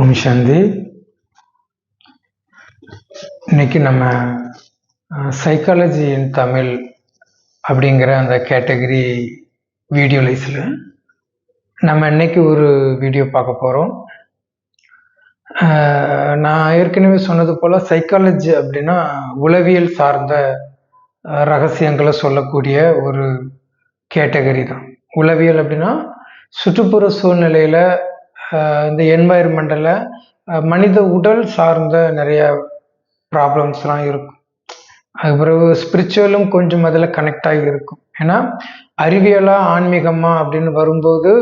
ஓம் சாந்தி. இன்னைக்கு நம்ம சைக்காலஜி இன் தமிழ் அப்படிங்கிற அந்த கேட்டகரி வீடியோ லைஸில் நம்ம இன்னைக்கு ஒரு வீடியோ பார்க்க போகிறோம். நான் ஏற்கனவே சொன்னது போல் சைக்காலஜி அப்படின்னா உளவியல் சார்ந்த ரகசியங்களை சொல்லக்கூடிய ஒரு கேட்டகரி தான். உளவியல் அப்படின்னா சுற்றுப்புற சூழ்நிலையில் இந்த என்வாயர்மெண்டில் மனித உடல் சார்ந்த நிறைய ப்ராப்ளம்ஸ்லாம் இருக்கும். அது பிறகு ஸ்பிரிச்சுவலும் கொஞ்சம் அதில் கனெக்ட் ஆகி இருக்கும். ஏன்னா அறிவியலா ஆன்மீகமா அப்படின்னு வரும்போது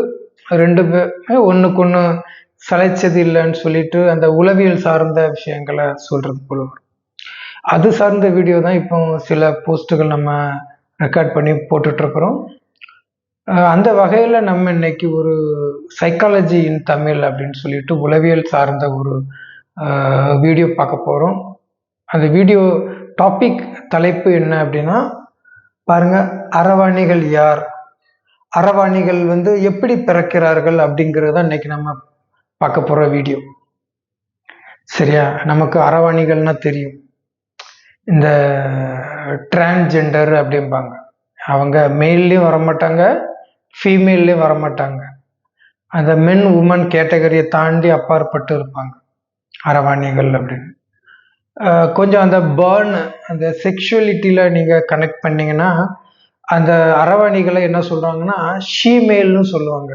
ரெண்டு பேருமே ஒன்றுக்கு ஒன்று சளைச்சது இல்லைன்னு சொல்லிட்டு அந்த உளவியல் சார்ந்த விஷயங்களை சொல்றது போல வரும். அது சார்ந்த வீடியோ தான் இப்போ சில போஸ்ட்டுகள் நம்ம ரெக்கார்ட் பண்ணி போட்டுட்ருக்குறோம். அந்த வகையில் நம்ம இன்னைக்கு ஒரு சைக்காலஜி இன் தமிழ் அப்படின்னு சொல்லிட்டு உளவியல் சார்ந்த ஒரு வீடியோ பார்க்க போகிறோம். அந்த வீடியோ டாபிக் தலைப்பு என்ன அப்படின்னா பாருங்க, அரவாணிகள் யார், அரவாணிகள் எப்படி பிறக்கிறார்கள் அப்படிங்கிறது இன்னைக்கு நம்ம பார்க்க போகிற வீடியோ. சரியா? நமக்கு அரவாணிகள்னா தெரியும், இந்த டிரான்ஸ்ஜெண்டர் அப்படிம்பாங்க. அவங்க மெயில்லையும் வரமாட்டாங்க, ஃபீமேல்லையும் வரமாட்டாங்க. அந்த மென் உமன் கேட்டகரியை தாண்டி அப்பாற்பட்டு இருப்பாங்க அரவாணிகள் அப்படின்னு. கொஞ்சம் அந்த பேர்ன் அந்த செக்ஷுவலிட்டியில் நீங்கள் கனெக்ட் பண்ணிங்கன்னா அந்த அரவாணிகளை என்ன சொல்கிறாங்கன்னா ஷீமேல்னு சொல்லுவாங்க.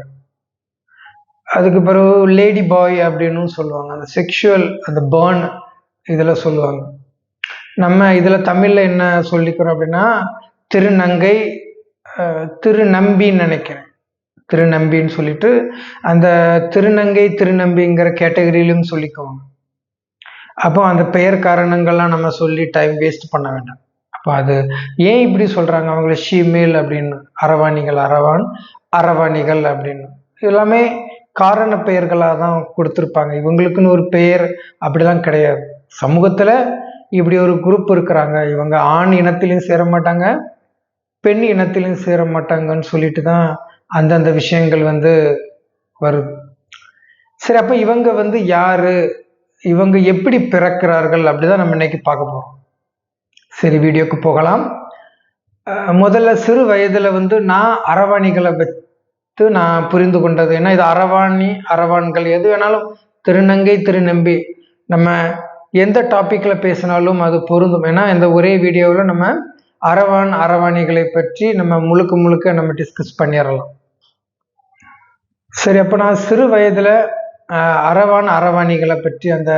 அதுக்கு பிறகு லேடி பாய் அப்படின்னு சொல்லுவாங்க. அந்த செக்ஷுவல் அந்த பேர்ன் இதில் சொல்லுவாங்க. நம்ம இதில் தமிழில் என்ன சொல்லிக்கிறோம் அப்படின்னா திருநங்கை, திருநம்பின்னு நினைக்கிறேன், திருநம்பின்னு சொல்லிட்டு அந்த திருநங்கை திருநம்பிங்கிற கேட்டகரியிலும் சொல்லிக்குவாங்க. அப்போ அந்த பெயர் காரணங்கள்லாம் நம்ம சொல்லி டைம் வேஸ்ட் பண்ண வேண்டாம். அப்போ அது ஏன் இப்படி சொல்கிறாங்க அவங்கள ஷீமேல் அப்படின்னு, அரவாணிகள் அரவான் அரவாணிகள் அப்படின்னு எல்லாமே காரண பெயர்களாக தான் கொடுத்துருப்பாங்க. இவங்களுக்குன்னு ஒரு பெயர் அப்படிலாம் கிடையாது. சமூகத்தில் இப்படி ஒரு குரூப் இருக்கிறாங்க, இவங்க ஆண் இனத்திலையும் சேர மாட்டாங்க, பெண் இனத்திலையும் சேர மாட்டாங்கன்னு சொல்லிட்டு தான் அந்தந்த விஷயங்கள் வருது. சரி, அப்போ இவங்க யாரு, இவங்க எப்படி பிறக்கிறார்கள் அப்படிதான் நம்ம இன்னைக்கு பார்க்க போறோம். சரி, வீடியோக்கு போகலாம். முதல்ல சிறு வயதுல நான் அரவாணிகளை வைத்து நான் புரிந்து கொண்டது ஏன்னா இது அரவாணி அரவான்கள் எது வேணாலும், திருநங்கை திருநம்பி நம்ம எந்த டாபிக்ல பேசினாலும் அது பொருந்தும். ஏன்னா இந்த ஒரே வீடியோவில் நம்ம அரவான் அரவாணிகளை பற்றி நம்ம முழுக்க நம்ம டிஸ்கஸ் பண்ணிடலாம். சரி, அப்போ நான் சிறு வயதுல அரவான் அரவாணிகளை பற்றி அந்த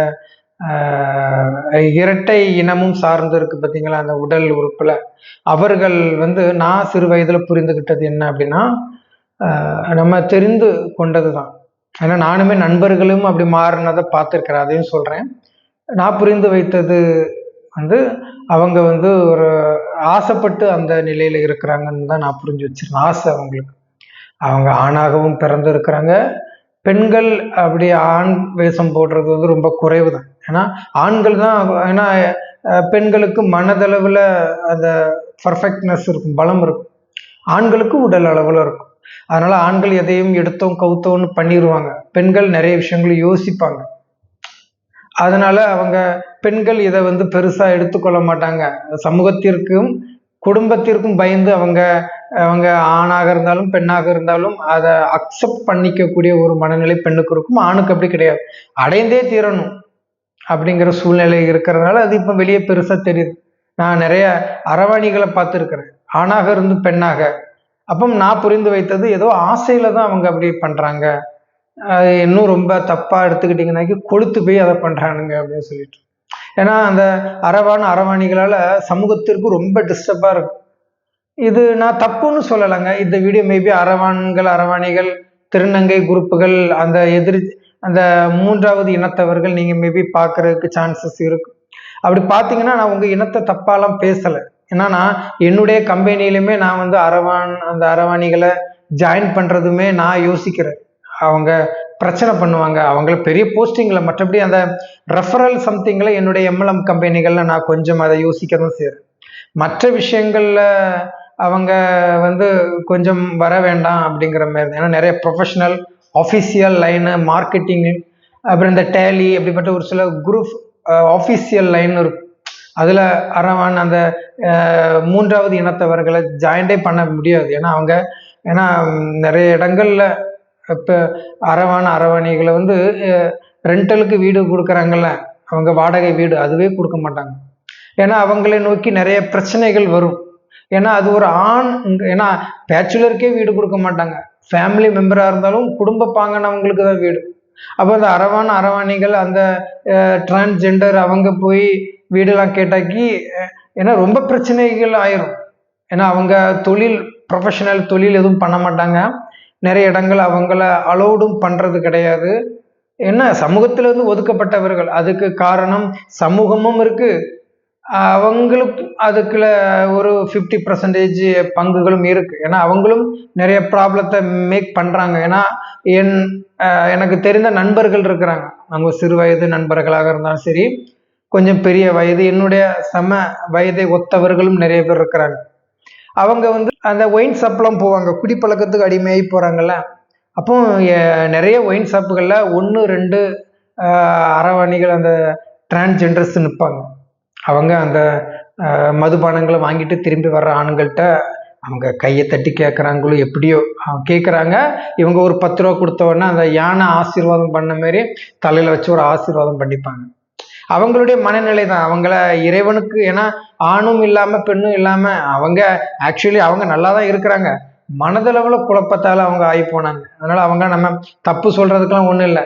இரட்டை இனமும் சார்ந்து இருக்கு பார்த்தீங்களா அந்த உடல் உறுப்புல, அவர்கள் நான் சிறு வயதுல புரிந்துகிட்டது என்ன அப்படின்னா நம்ம தெரிந்து கொண்டது தான். ஏன்னா நானுமே நண்பர்களும் அப்படி மாறினதை பார்த்துருக்கிறேன், அதையும் சொல்றேன். நான் புரிந்து வைத்தது அவங்க ஒரு ஆசைப்பட்டு அந்த நிலையில இருக்கிறாங்கன்னு தான் நான் புரிஞ்சு வச்சிருக்கேன். ஆசை அவங்களுக்கு, அவங்க ஆணாகவும் பிறந்து இருக்கிறாங்க. பெண்கள் அப்படி ஆண் வேஷம் போடுறது ரொம்ப குறைவு தான். ஏன்னா ஆண்கள் தான், ஏன்னா பெண்களுக்கு மனதளவில் அந்த பர்ஃபெக்ட்னஸ் இருக்கும், பலம் இருக்கும், ஆண்களுக்கு உடல் அளவில் இருக்கும். அதனால ஆண்கள் எதையும் எடுத்தோம் கவுத்தோன்னு பண்ணிடுவாங்க, பெண்கள் நிறைய விஷயங்களை யோசிப்பாங்க. அதனால அவங்க பெண்கள் இதை பெருசா எடுத்துக்கொள்ள மாட்டாங்க. சமூகத்திற்கும் குடும்பத்திற்கும் பயந்து அவங்க ஆணாக இருந்தாலும் பெண்ணாக இருந்தாலும் அதை அக்செப்ட் பண்ணிக்கக்கூடிய ஒரு மனநிலை பெண்ணுக்கு இருக்கும். ஆணுக்கு அப்படி கிடையாது, அடைந்தே தீரணும் அப்படிங்கிற சூழ்நிலை இருக்கிறதுனால அது இப்போ வெளியே பெருசா தெரியுது. நான் நிறைய அரவாணிகளை பார்த்துருக்கிறேன், ஆணாக இருந்து பெண்ணாக. அப்போ நான் புரிந்து வைத்தது ஏதோ ஆசையில தான் அவங்க அப்படி பண்றாங்க, அது இன்னும் ரொம்ப தப்பா எடுத்துக்கிட்டீங்கன்னாக்கி கொளுத்து போய் அதை பண்றானுங்க அப்படின்னு சொல்லிட்டு. ஏன்னா அந்த அரவாணிகளால சமூகத்திற்கு ரொம்ப டிஸ்டர்பா இருக்கு. இது நான் தப்புன்னு சொல்லலைங்க. இந்த வீடியோ மேபி அரவான்கள் அரவாணிகள் திருநங்கை குரூப்புகள் அந்த அந்த மூன்றாவது இனத்தவர்கள் நீங்க மேபி பார்க்கறதுக்கு சான்சஸ் இருக்கு. அப்படி பார்த்தீங்கன்னா நான் உங்க இனத்தை தப்பாலாம் பேசலை. ஏன்னா நான் என்னுடைய கம்பெனிலுமே நான் அந்த அரவாணிகளை ஜாயின் பண்றதுமே நான் யோசிக்கிறேன். அவங்க பிரச்சனை பண்ணுவாங்க, அவங்கள பெரிய போஸ்டிங்கில், மற்றபடி அந்த ரெஃபரல் சம்திங்கில் என்னுடைய எம்எல்எம் கம்பெனிகளில் நான் கொஞ்சம் அதை யோசிக்கிறதும் செய்கிறேன். மற்ற விஷயங்களில் அவங்க கொஞ்சம் வர வேண்டாம் அப்படிங்கிற மாதிரி. ஏன்னா நிறைய ப்ரொஃபஷனல் ஆஃபீஷியல் லைனு மார்க்கெட்டிங் அப்புறம் இந்த டேலி அப்படிப்பட்ட ஒரு சில குரூப் ஆஃபீஷியல் லைன் இருக்கும். அதில் அரவான் அந்த மூன்றாவது இனத்தவர்களை ஜாயிண்டே பண்ண முடியாது. ஏன்னா நிறைய இடங்கள்ல இப்போ அரவாணிகளை வந்து ரெண்டலுக்கு வீடு கொடுக்குறாங்கல்ல, அவங்க வாடகை வீடு அதுவே கொடுக்க மாட்டாங்க. ஏன்னா அவங்களை நோக்கி நிறைய பிரச்சனைகள் வரும். ஏன்னா அது ஒரு ஆண், ஏன்னா பேச்சுலருக்கே வீடு கொடுக்க மாட்டாங்க. ஃபேமிலி மெம்பராக இருந்தாலும் குடும்ப பாங்கனவங்களுக்கு தான் வீடு. அப்போ அந்த அரவாணிகள் அந்த டிரான்ஸ்ஜெண்டர் அவங்க போய் வீடெல்லாம் கேட்டாக்கி ஏன்னா ரொம்ப பிரச்சனைகள் ஆயிரும். ஏன்னா அவங்க ப்ரொஃபஷனல் தொழில் எதுவும் பண்ண மாட்டாங்க. நிறைய இடங்கள் அவங்கள அலோடும் பண்றது கிடையாது. ஏன்னா சமூகத்துல இருந்து ஒதுக்கப்பட்டவர்கள். அதுக்கு காரணம் சமூகமும் இருக்கு, அவங்களுக்கு அதுக்குள்ள ஒரு 50% பங்குகளும் இருக்கு. ஏன்னா அவங்களும் நிறைய ப்ராப்ளத்தை மேக் பண்றாங்க. ஏன்னா எனக்கு தெரிந்த நண்பர்கள் இருக்கிறாங்க, அவங்க சிறு வயது நண்பர்களாக இருந்தாலும் சரி, கொஞ்சம் பெரிய வயது என்னுடைய வயதை ஒத்தவர்களும் நிறைய பேர் இருக்கிறாங்க. அவங்க வந்து அந்த ஒயின் ஷாப்லாம் போவாங்க, குடிப்பழக்கத்துக்கு அடிமையாகி போறாங்கல்ல. அப்போ நிறைய ஒயின் ஷாப்புகளில் 1-2 அரவாணிகள் அந்த டிரான்ஸ்ஜெண்டர்ஸ் நிற்பாங்க. அவங்க அந்த மதுபானங்களை வாங்கிட்டு திரும்பி வர்ற ஆண்கள்கிட்ட அவங்க கையை தட்டி கேட்குறாங்களோ எப்படியோ கேட்குறாங்க. இவங்க ஒரு 10 ரூபா கொடுத்த உடனே அந்த யானை ஆசீர்வாதம் பண்ண மாதிரி தலையில் வச்சு ஒரு ஆசீர்வாதம் பண்ணிப்பாங்க. அவங்களுடைய மனநிலை தான். அவங்கள இறைவனுக்கு, ஏன்னா ஆணும் இல்லாமல் பெண்ணும் இல்லாமல் அவங்க ஆக்சுவலி அவங்க நல்லா தான் இருக்கிறாங்க, மனதளவில் குழப்பத்தால் அவங்க ஆகி போனாங்க. அதனால் அவங்க நம்ம தப்பு சொல்கிறதுக்கெலாம் ஒன்றும் இல்லை.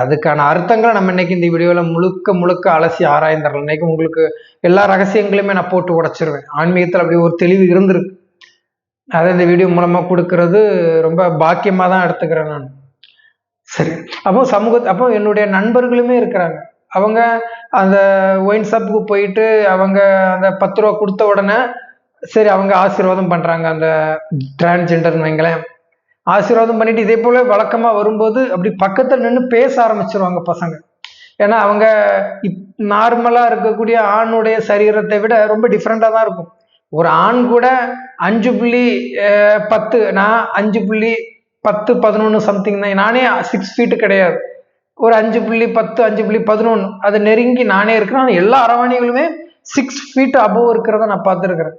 அதுக்கான அர்த்தங்களை நம்ம இன்னைக்கு இந்த வீடியோவில் முழுக்க அலசி ஆராய்ந்துடலாம். இன்னைக்கு உங்களுக்கு எல்லா ரகசியங்களையுமே நான் போட்டு உடைச்சிருவேன். ஆன்மீகத்தில் அப்படி ஒரு தெளிவு இருந்திருக்கு. அதை இந்த வீடியோ மூலமாக கொடுக்கறது ரொம்ப பாக்கியமாக தான் எடுத்துக்கிறேன் நான். சரி, அப்போ என்னுடைய நண்பர்களுமே இருக்கிறாங்க. அவங்க அந்த ஒயின் ஷாப்புக்கு போயிட்டு அவங்க அந்த 10 ரூபா கொடுத்த உடனே சரி அவங்க ஆசீர்வாதம் பண்ணுறாங்க அந்த டிரான்ஸ்ஜெண்டர்னு வைங்களேன். ஆசீர்வாதம் பண்ணிட்டு இதே போல வழக்கமாக வரும்போது அப்படி பக்கத்தில் நின்று பேச ஆரம்பிச்சிருவாங்க பசங்க. ஏன்னா அவங்க நார்மலாக இருக்கக்கூடிய ஆணுடைய சரீரத்தை விட ரொம்ப டிஃப்ரெண்ட்டாக தான் இருக்கும். ஒரு ஆண் கூட 5.10, நான் 5.10 11 சம்திங் தான். நானே 6 ஃபீட்டு கிடையாது, ஒரு 5.10 5.11 அதை நெருங்கி நானே இருக்கிறேன். எல்லா அரவாணிகளுமே 6 ஃபீட் அபோவ் இருக்கிறத நான் பார்த்துருக்கிறேன்.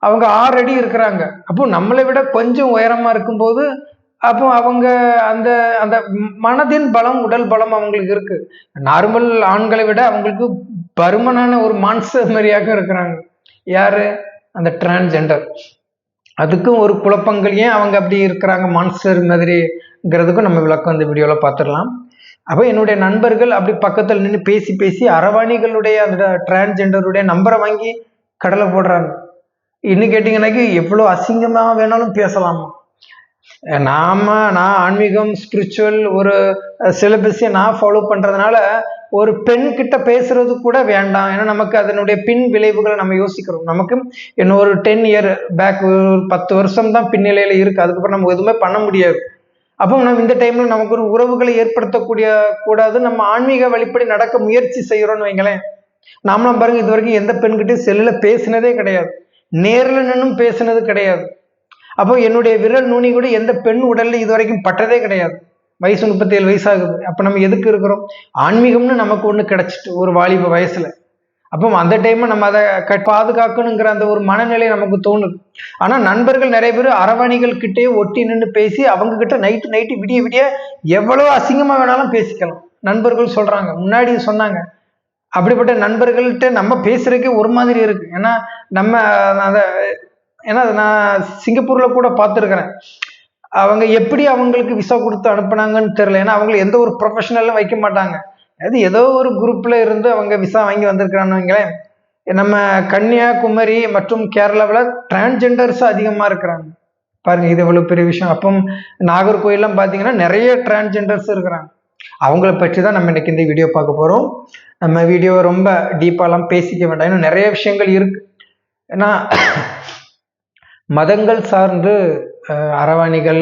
அவங்க 6 அடி இருக்கிறாங்க. அப்போ நம்மளை விட கொஞ்சம் உயரமா இருக்கும்போது அப்போ அவங்க அந்த அந்த மனதின் பலம், உடல் பலம் அவங்களுக்கு இருக்கு. நார்மல் ஆண்களை விட அவங்களுக்கு பருமனான ஒரு மான்ஸ்டர் மாதிரியாக இருக்கிறாங்க. யாரு? அந்த டிரான்ஸ்ஜெண்டர். அதுக்கும் ஒரு குழப்பங்கள், ஏன் அவங்க அப்படி இருக்கிறாங்க மான்ஸ்டர் மாதிரிங்கிறதுக்கும் நம்ம விளக்கம் இந்த வீடியோவில் பார்த்துடலாம். அப்போ என்னுடைய நண்பர்கள் அப்படி பக்கத்தில் நின்று பேசி அரவாணிகளுடைய அந்த டிரான்ஸ்ஜெண்டருடைய நம்பரை வாங்கி கடலை போடுறாங்க. இன்னும் கேட்டிங்கன்னாக்கி எவ்வளோ அசிங்கமாக வேணாலும் பேசலாமா. நான் ஆன்மீகம் ஸ்பிரிச்சுவல் ஒரு சிலபஸை நான் ஃபாலோ பண்ணுறதுனால ஒரு பெண் கிட்ட பேசுறது கூட வேண்டாம். ஏன்னா நமக்கு அதனுடைய பின் விளைவுகளை நம்ம யோசிக்கிறோம். நமக்கு இன்னும் ஒரு 10 இயர் பேக், ஒரு 10 வருஷம் தான் பின்னிலையில் இருக்குது. அதுக்கப்புறம் நம்ம எதுவுமே பண்ண முடியாது. அப்போ நம்ம இந்த டைம்ல நமக்கு ஒரு உறவுகளை ஏற்படுத்தக்கூடிய கூடாது, நம்ம ஆன்மீக வழிப்படி நடக்க முயற்சி செய்யறோம்னு வைங்களேன். நாமளும் பாருங்க, இது வரைக்கும் எந்த பெண்கிட்டையும் செல்லுல பேசினதே கிடையாது, நேரில் நின்னும் பேசினது கிடையாது. அப்போ என்னுடைய விரல் நுனி கூட எந்த பெண் உடல்ல இது வரைக்கும் பட்டதே கிடையாது. வயசு 37 வயசாகுது. அப்ப நம்ம எதுக்கு இருக்கிறோம்? ஆன்மீகம்னு நமக்கு ஒண்ணு கிடைச்சிட்டு ஒரு வாலிப வயசுல. அப்போ அந்த டைம் நம்ம அதை பாதுகாக்கணுங்கிற அந்த ஒரு மனநிலை நமக்கு தோணுது. ஆனா நண்பர்கள் நிறைய பேர் அரவாணிகள் கிட்டே ஒட்டி நின்று பேசி அவங்க கிட்ட நைட்டு விடிய எவ்வளவு அசிங்கமா வேணாலும் பேசிக்கலாம். நண்பர்கள் சொல்றாங்க, முன்னாடி சொன்னாங்க, அப்படிப்பட்ட நண்பர்கள்ட்ட நம்ம பேசுறதுக்கே ஒரு மாதிரி இருக்கு. ஏன்னா நான் சிங்கப்பூர்ல கூட பார்த்துருக்கிறேன். அவங்க எப்படி அவங்களுக்கு விசா கொடுத்து அனுப்புனாங்கன்னு தெரியல. ஏன்னா அவங்க எந்த ஒரு ப்ரொஃபஷனலும் வைக்க மாட்டாங்க. அது ஏதோ ஒரு குரூப்ல இருந்து அவங்க விசா வாங்கி வந்திருக்கிறான்னு வைங்களேன். நம்ம கன்னியாகுமரி மற்றும் கேரளாவில் டிரான்ஸ்ஜெண்டர்ஸ் அதிகமா இருக்கிறாங்க பாருங்க. இது எவ்வளவு பெரிய விஷயம். அப்போ நாகர்கோயிலாம் பார்த்தீங்கன்னா நிறைய டிரான்ஸ்ஜெண்டர்ஸ் இருக்கிறாங்க. அவங்கள பற்றி தான் நம்ம இன்னைக்கு இந்த வீடியோ பார்க்க போறோம். நம்ம வீடியோ ரொம்ப டீப்பாலாம் பேசிக்க வேண்டாம், இன்னும் நிறைய விஷயங்கள் இருக்கு. ஏன்னா மதங்கள் சார்ந்து அரவாணிகள்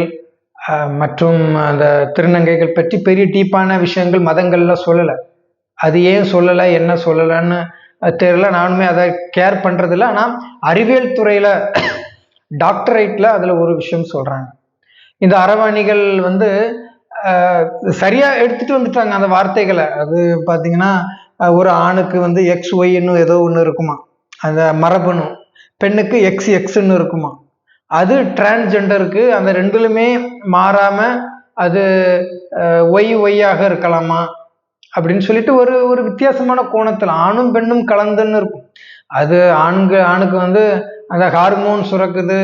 மற்றும் அந்த திருநங்கைகள் பற்றி பெரிய டீப்பான விஷயங்கள் மதங்கள்ல சொல்லலை. அது ஏன் சொல்லலை, என்ன சொல்லலைன்னு தெரியல. நானுமே அதை கேர் பண்றதில்லை. ஆனால் அறிவியல் துறையில டாக்டரேட்ல அதுல ஒரு விஷயம் சொல்றாங்க. இந்த அரவாணிகள் சரியா எடுத்துட்டு வந்துட்டாங்க அந்த வார்த்தைகளை. அது பார்த்தீங்கன்னா ஒரு ஆணுக்கு வந்து எக்ஸ் ஒய்ன்னு ஏதோ ஒன்று இருக்குமா, அந்த மரபணு. பெண்ணுக்கு எக்ஸ் எக்ஸ்ன்னு இருக்குமா. அது டிரான்ஸ்ஜெண்டருக்கு அந்த ரெண்டுலுமே மாறாம அது ஒய் ஒய்யாக இருக்கலாமா அப்படின்னு சொல்லிட்டு ஒரு ஒரு வித்தியாசமான கோணத்தில் ஆணும் பெண்ணும் கலந்துன்னு இருக்கும். அது ஆணுக்கு வந்து அந்த ஹார்மோன் சுரக்குது,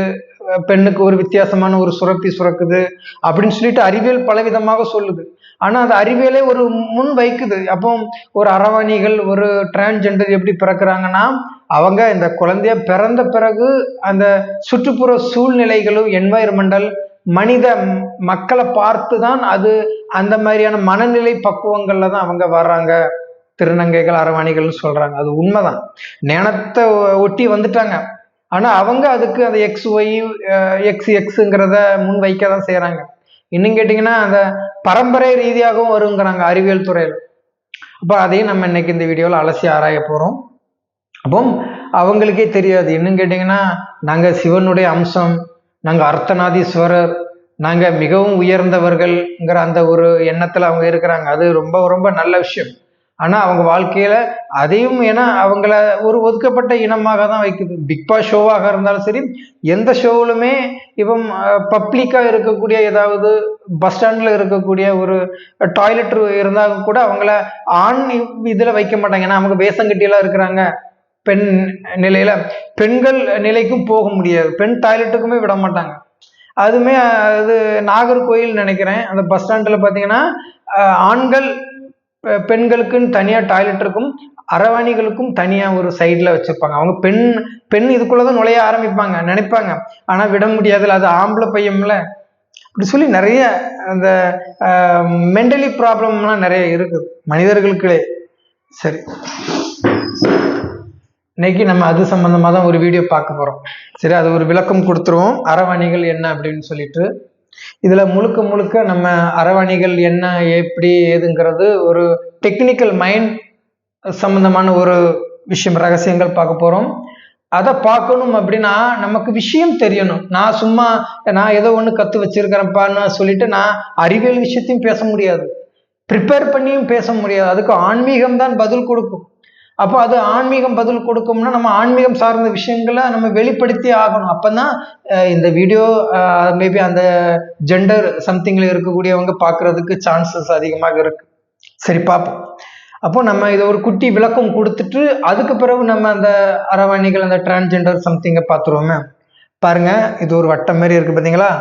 பெண்ணுக்கு ஒரு வித்தியாசமான ஒரு சுரப்பி சுரக்குது அப்படின்னு சொல்லிட்டு அறிவியல் பலவிதமாக சொல்லுது. ஆனா அது அறிவியலே ஒரு முன் வைக்குது. அப்போ ஒரு அரவாணிகள் ஒரு டிரான்ஸ்ஜெண்டர் எப்படி பிறக்கிறாங்கன்னா, அவங்க இந்த குழந்தைய பிறந்த பிறகு அந்த சுற்றுப்புற சூழ்நிலைகளும் என்வாயர்மெண்டல் மனித மக்களை பார்த்து தான் அது அந்த மாதிரியான மனநிலை பக்குவங்கள்ல தான் அவங்க வர்றாங்க. திருநங்கைகள் அரவாணிகள்னு சொல்றாங்க, அது உண்மைதான். ஞானத்தை ஒட்டி வந்துட்டாங்க. ஆனா அவங்க அதுக்கு அந்த எக்ஸ் ஒய் எக்ஸ் எக்ஸுங்கிறத முன் வைக்க தான் செய்யறாங்க. இன்னும் கேட்டீங்கன்னா அந்த பரம்பரை ரீதியாகவும் வருங்கிறாங்க அறிவியல் துறையில. அப்ப அதையும் நம்ம இன்னைக்கு இந்த வீடியோவில் அலசி ஆராய போறோம். அப்போ அவங்களுக்கே தெரியாது. இன்னும் கேட்டீங்கன்னா நாங்க சிவனுடைய அம்சம், நாங்க அர்த்தநாதீஸ்வரர், நாங்க மிகவும் உயர்ந்தவர்கள்ங்கிற அந்த ஒரு எண்ணத்துல அவங்க இருக்கிறாங்க. அது ரொம்ப ரொம்ப நல்ல விஷயம். ஆனா அவங்க வாழ்க்கையில அதையும், ஏன்னா அவங்கள ஒரு ஒதுக்கப்பட்ட இனமாக தான் வைக்குது. பிக் பாஸ் ஷோவாக இருந்தாலும் சரி, எந்த ஷோவிலுமே இப்போ பப்ளிக்கா இருக்கக்கூடிய ஏதாவது பஸ் ஸ்டாண்ட்ல இருக்கக்கூடிய ஒரு டாய்லெட் இருந்தாலும் கூட அவங்கள ஆண் இதுல வைக்க மாட்டாங்க. ஏன்னா அவங்க வேஷங்கட்டியெல்லாம் இருக்கிறாங்க. பெண் நிலையில பெண்கள் நிலைக்கும் போக முடியாது, பெண் டாய்லெட்டுக்குமே விட மாட்டாங்க. அதுமே அது நாகர்கோயில் நினைக்கிறேன், அந்த பஸ் ஸ்டாண்டில் பார்த்தீங்கன்னா ஆண்கள் பெண்களுக்குன்னு தனியாக டாய்லெட் இருக்கும், அரவாணிகளுக்கும் தனியாக ஒரு சைடில் வச்சுருப்பாங்க. அவங்க பெண் இதுக்குள்ளதான் நுழைய ஆரம்பிப்பாங்க நினைப்பாங்க, ஆனால் விட முடியாதுல்ல, அது ஆம்பளை பையன்ல அப்படி சொல்லி நிறைய அந்த மென்டலி ப்ராப்ளம்லாம் நிறைய இருக்குது மனிதர்களுக்குள்ளே. சரி, இன்னைக்கு நம்ம அது சம்பந்தமாக தான் ஒரு வீடியோ பார்க்க போகிறோம். சரி, அது ஒரு விளக்கம் கொடுத்துருவோம், அரவாணிகள் என்ன அப்படின்னு சொல்லிட்டு. இதுல முழுக்க முழுக்க நம்ம அரவாணிகள் என்ன எப்படி ஏதுங்கிறது ஒரு டெக்னிக்கல் மைண்ட் சம்பந்தமான ஒரு விஷயம், ரகசியங்கள் பார்க்க போறோம். அதை பார்க்கணும் அப்படின்னா நமக்கு விஷயம் தெரியணும். நான் ஏதோ ஒன்று கற்று வச்சிருக்கிறேன்ப்பான்னு சொல்லிட்டு நான் அறிவியல் விஷயத்தையும் பேச முடியாது, ப்ரிப்பேர் பண்ணியும் பேச முடியாது. அதுக்கு ஆன்மீகம் தான் பதில் கொடுக்கும். அப்போ அது ஆன்மீகம் பதில் கொடுக்கும்னா நம்ம ஆன்மீகம் சார்ந்த விஷயங்களை நம்ம வெளிப்படுத்தி ஆகணும். அப்பதான் இந்த வீடியோ மேபி அந்த ஜெண்டர் சம்திங்ல இருக்கக்கூடியவங்க பார்க்கறதுக்கு சான்சஸ் அதிகமாக இருக்கு. சரி, பார்ப்போம். அப்போ நம்ம இதை ஒரு குட்டி விளக்கம் கொடுத்துட்டு அதுக்கு பிறகு நம்ம அந்த அரவாணிகள் அந்த டிரான்ஸ்ஜெண்டர் சம்திங்கை பார்த்துருவோமே. பாருங்க, இது ஒரு வட்டம் மாதிரி இருக்கு பார்த்தீங்களா,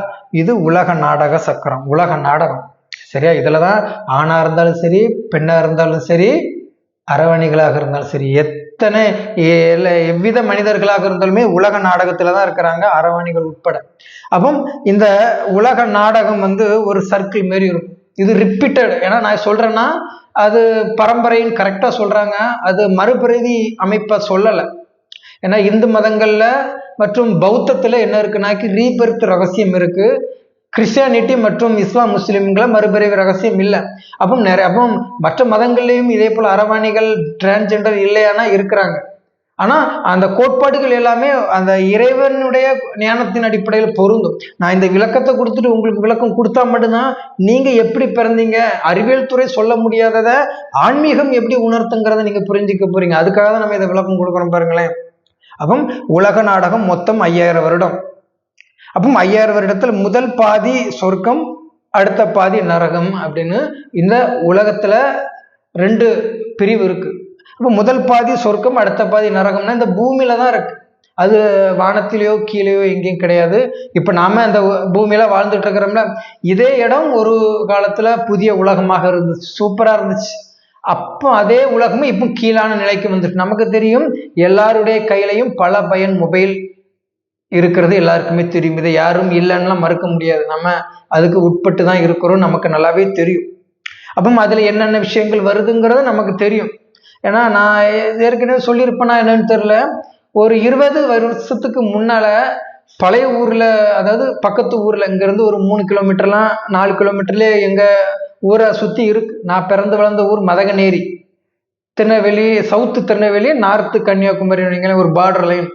இது உலக நாடக சக்கரம், உலக நாடகம். சரியா, இதுலதான் ஆணா இருந்தாலும் சரி, பெண்ணா இருந்தாலும் சரி, அரவணிகளாக இருந்தாலும் சரி, எத்தனை எவ்வித மனிதர்களாக இருந்தாலுமே உலக நாடகத்துல தான் இருக்கிறாங்க, அரவணிகள் உட்பட. அப்போ இந்த உலக நாடகம் வந்து ஒரு சர்க்கிள் மாரி இருக்கும். இது ரிப்பீட்டட். ஏன்னா நான் சொல்றேன்னா அது பரம்பரைன்னு கரெக்டா சொல்றாங்க, அது மறுபிறவி அமைப்பை சொல்லலை. ஏன்னா இந்து மதங்கள்ல மற்றும் பௌத்தத்துல என்ன இருக்குன்னாக்கி ரீபர்த் ரகசியம் இருக்கு. கிறிஸ்டியானிட்டி மற்றும் இஸ்லாம் முஸ்லிம்களை மறுபிறவி ரகசியம் இல்லை. அப்போ மற்ற மதங்கள்லையும் இதே போல அரவாணிகள் டிரான்ஸ்ஜெண்டர் இல்லையானா இருக்கிறாங்க. ஆனா அந்த கோட்பாடுகள் எல்லாமே அந்த இறைவனுடைய ஞானத்தின் அடிப்படையில் பொருந்தும். நான் இந்த விளக்கத்தை கொடுத்துட்டு உங்களுக்கு விளக்கம் கொடுத்தா மட்டும்தான் நீங்க எப்படி பிறந்தீங்க, அறிவியல் துறை சொல்ல முடியாதத ஆன்மீகம் எப்படி உணர்த்துங்கிறத நீங்க புரிஞ்சுக்க போறீங்க. அதுக்காக தான் நம்ம இதை விளக்கம் கொடுக்குறோம் பாருங்களேன். அப்போ உலக நாடகம் மொத்தம் 5000 வருடம். அப்போ 5000 வருடத்துல முதல் பாதி சொர்க்கம், அடுத்த பாதி நரகம் அப்படின்னு இந்த உலகத்துல 2 பிரிவு இருக்கு. அப்போ முதல் பாதி சொர்க்கம், அடுத்த பாதி நரகம்னா இந்த பூமியில தான் இருக்கு. அது வானத்திலேயோ கீழேயோ எங்கேயும் கிடையாது. இப்ப நாம அந்த பூமியில வாழ்ந்துட்டு இருக்கிறோம்ல, இதே இடம் ஒரு காலத்துல புதிய உலகமாக இருந்துச்சு, சூப்பரா இருந்துச்சு. அப்போ அதே உலகமும் இப்போ கீழான நிலைக்கு வந்துட்டு. நமக்கு தெரியும் எல்லாருடைய கையிலையும் பல பயன் மொபைல் இருக்கிறது எல்லாருக்குமே தெரியும். இதை யாரும் இல்லைன்னா மறுக்க முடியாது. நம்ம அதுக்கு உட்பட்டு தான் இருக்கிறோம், நமக்கு நல்லாவே தெரியும். அப்போ அதுல என்னென்ன விஷயங்கள் வருதுங்கிறது நமக்கு தெரியும். ஏன்னா நான் ஏற்கனவே சொல்லியிருப்பேனா என்னன்னு தெரியல, ஒரு 20 வருஷத்துக்கு முன்னால பழைய ஊர்ல, அதாவது பக்கத்து ஊர்ல, இங்கிருந்து ஒரு 3 கிலோமீட்டர்லாம் 4 கிலோமீட்டர்லயே எங்க ஊரை சுத்தி இருக்கு. நான் பிறந்து வளர்ந்த ஊர் மதகநேரி, திருநெல்வேலி, சவுத்து திருநெல்வேலி, நார்த்து கன்னியாகுமரி வைங்களேன், ஒரு பார்டர் லைன்.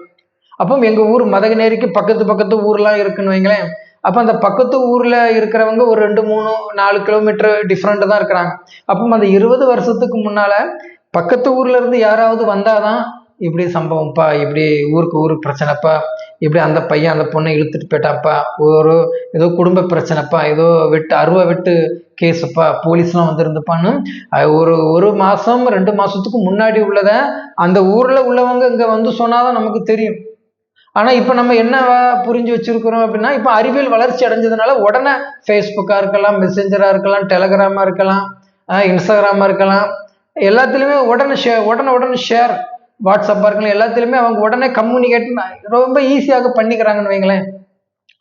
அப்போ எங்க ஊர் மதகநேரிக்கு பக்கத்து ஊர்லாம் இருக்குன்னு வைங்களேன். அப்போ அந்த பக்கத்து ஊர்ல இருக்கிறவங்க ஒரு 2, 3, 4 கிலோமீட்டர் டிஃப்ரெண்ட் தான் இருக்கிறாங்க. அப்போ அந்த 20 வருஷத்துக்கு முன்னால பக்கத்து ஊர்ல இருந்து யாராவது வந்தாதான் இப்படி சம்பவம்ப்பா, இப்படி ஊருக்கு பிரச்சனைப்பா, இப்படி அந்த பையன் அந்த பொண்ணை இழுத்துட்டு போயிட்டாப்பா, ஏதோ குடும்ப பிரச்சனைப்பா, ஏதோ அருவா வெட்டு கேஸுப்பா, போலீஸ்லாம் வந்துருந்துப்பான்னு ஒரு மாசம் 2 மாசத்துக்கு முன்னாடி உள்ளத அந்த ஊர்ல உள்ளவங்க இங்க வந்து சொன்னாதான் நமக்கு தெரியும். ஆனா இப்ப நம்ம என்ன புரிஞ்சு வச்சிருக்கிறோம் அப்படின்னா, இப்ப அறிவியல் வளர்ச்சி அடைஞ்சதுனால உடனே ஃபேஸ்புக்கா இருக்கலாம், மெசேஞ்சரா இருக்கலாம், டெலகிராமா இருக்கலாம், இன்ஸ்டாகிராமா இருக்கலாம், எல்லாத்துலயுமே உடனே ஷேர், வாட்ஸ்அப்பா இருக்கலாம், எல்லாத்துலயுமே அவங்க உடனே கம்யூனிகேட் ரொம்ப ஈஸியாக பண்ணிக்கிறாங்கன்னு வைங்களேன்.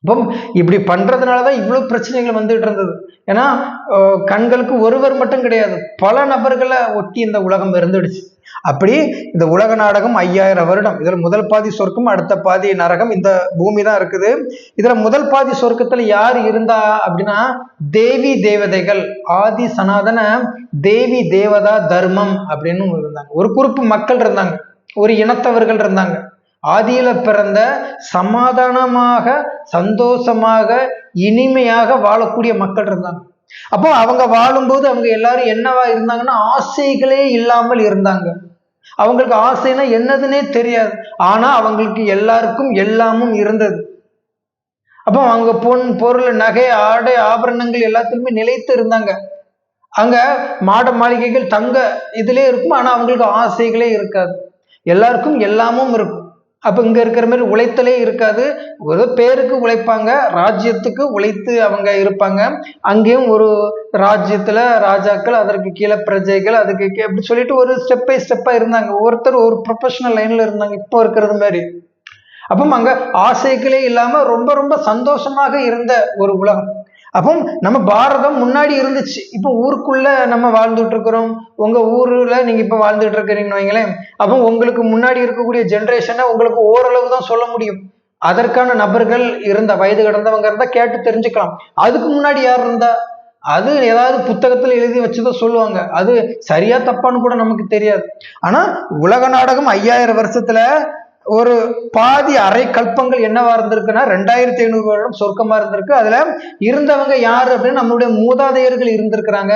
இப்போ இப்படி பண்றதுனாலதான் இவ்வளவு பிரச்சனைகள் வந்துட்டு இருந்தது. ஏன்னா கண்களுக்கு ஒருவர் மட்டும் கிடையாது, பல நபர்களை ஒட்டி இந்த உலகம் இருந்துடுச்சு. அப்படி இந்த உலக நாடகம் 5000 வருடம். இதுல முதல் பாதி சொர்க்கம், அடுத்த பாதி நரகம், இந்த பூமி தான் இருக்குது. இதுல முதல் பாதி சொர்க்கத்துல யார் இருந்தா அப்படின்னா, தேவி தேவதைகள், ஆதி சனாதன தேவி தேவதா தர்மம் அப்படின்னு இருந்தாங்க. ஒரு குறிப்பு மக்கள் இருந்தாங்க, ஒரு இனத்தவர்கள் இருந்தாங்க. ஆதியில பிறந்த சமாதானமாக, சந்தோஷமாக, இனிமையாக வாழக்கூடிய மக்கள் இருந்தாங்க. அப்போ அவங்க வாழும்போது அவங்க எல்லாரும் என்னவா இருந்தாங்கன்னா, ஆசைகளே இல்லாமல் இருந்தாங்க. அவங்களுக்கு ஆசைன்னா என்னதுன்னே தெரியாது. ஆனா அவங்களுக்கு எல்லாருக்கும் எல்லாமும் இருந்தது. அப்போ அவங்க பொருள், நகை, ஆடை, ஆபரணங்கள் எல்லாத்துலயுமே நிலைத்து இருந்தாங்க. அங்க மாட மாளிகைகள், தங்க இதுலயே இருக்கும். ஆனா அவங்களுக்கு ஆசைகளே இருக்காது. எல்லாருக்கும் எல்லாமும் இருக்கும். அப்ப இங்க இருக்கிற மாதிரி உழைத்தலே இருக்காது. ஒரு பேருக்கு உழைப்பாங்க, ராஜ்யத்துக்கு உழைத்து அவங்க இருப்பாங்க. அங்கேயும் ஒரு ராஜ்யத்துல ராஜாக்கள், அதற்கு கீழே பிரஜைகள், அதுக்கு அப்படி சொல்லிட்டு ஒரு ஸ்டெப் பை ஸ்டெப்பா இருந்தாங்க. ஒவ்வொருத்தர் ஒரு ப்ரொஃபஷனல் லைன்ல இருந்தாங்க, இப்போ இருக்கிறது மாதிரி. அப்போ அங்க ஆசைகளே இல்லாம ரொம்ப ரொம்ப சந்தோஷமாக இருந்த ஒரு உலகம். அப்போ நம்ம பாரதம் முன்னாடி இருந்துச்சு. இப்போ ஊருக்குள்ள நம்ம வாழ்ந்துட்டு இருக்கிறோம். உங்க ஊர்ல நீங்க இப்ப வாழ்ந்துட்டு இருக்கிறீங்கன்னு வைங்களேன். அப்போ உங்களுக்கு முன்னாடி இருக்கக்கூடிய ஜென்ரேஷனை உங்களுக்கு ஓரளவு தான் சொல்ல முடியும். அதற்கான நபர்கள் இருந்த, வயது கடந்தவங்க இருந்தா கேட்டு தெரிஞ்சுக்கலாம். அதுக்கு முன்னாடி யார் இருந்தா, அது ஏதாவது புத்தகத்துல எழுதி வச்சுதான் சொல்லுவாங்க. அது சரியா தப்பான்னு கூட நமக்கு தெரியாது. ஆனா உலக நாடகம் 5000 வருஷத்துல ஒரு பாதி அரை கல்பங்கள் என்னவா இருந்திருக்குன்னா 2500 வருடம் சொர்க்கமா இருந்திருக்கு. அதுல இருந்தவங்க யாரு அப்படின்னு நம்மளுடைய மூதாதையர்கள் இருந்திருக்கிறாங்க.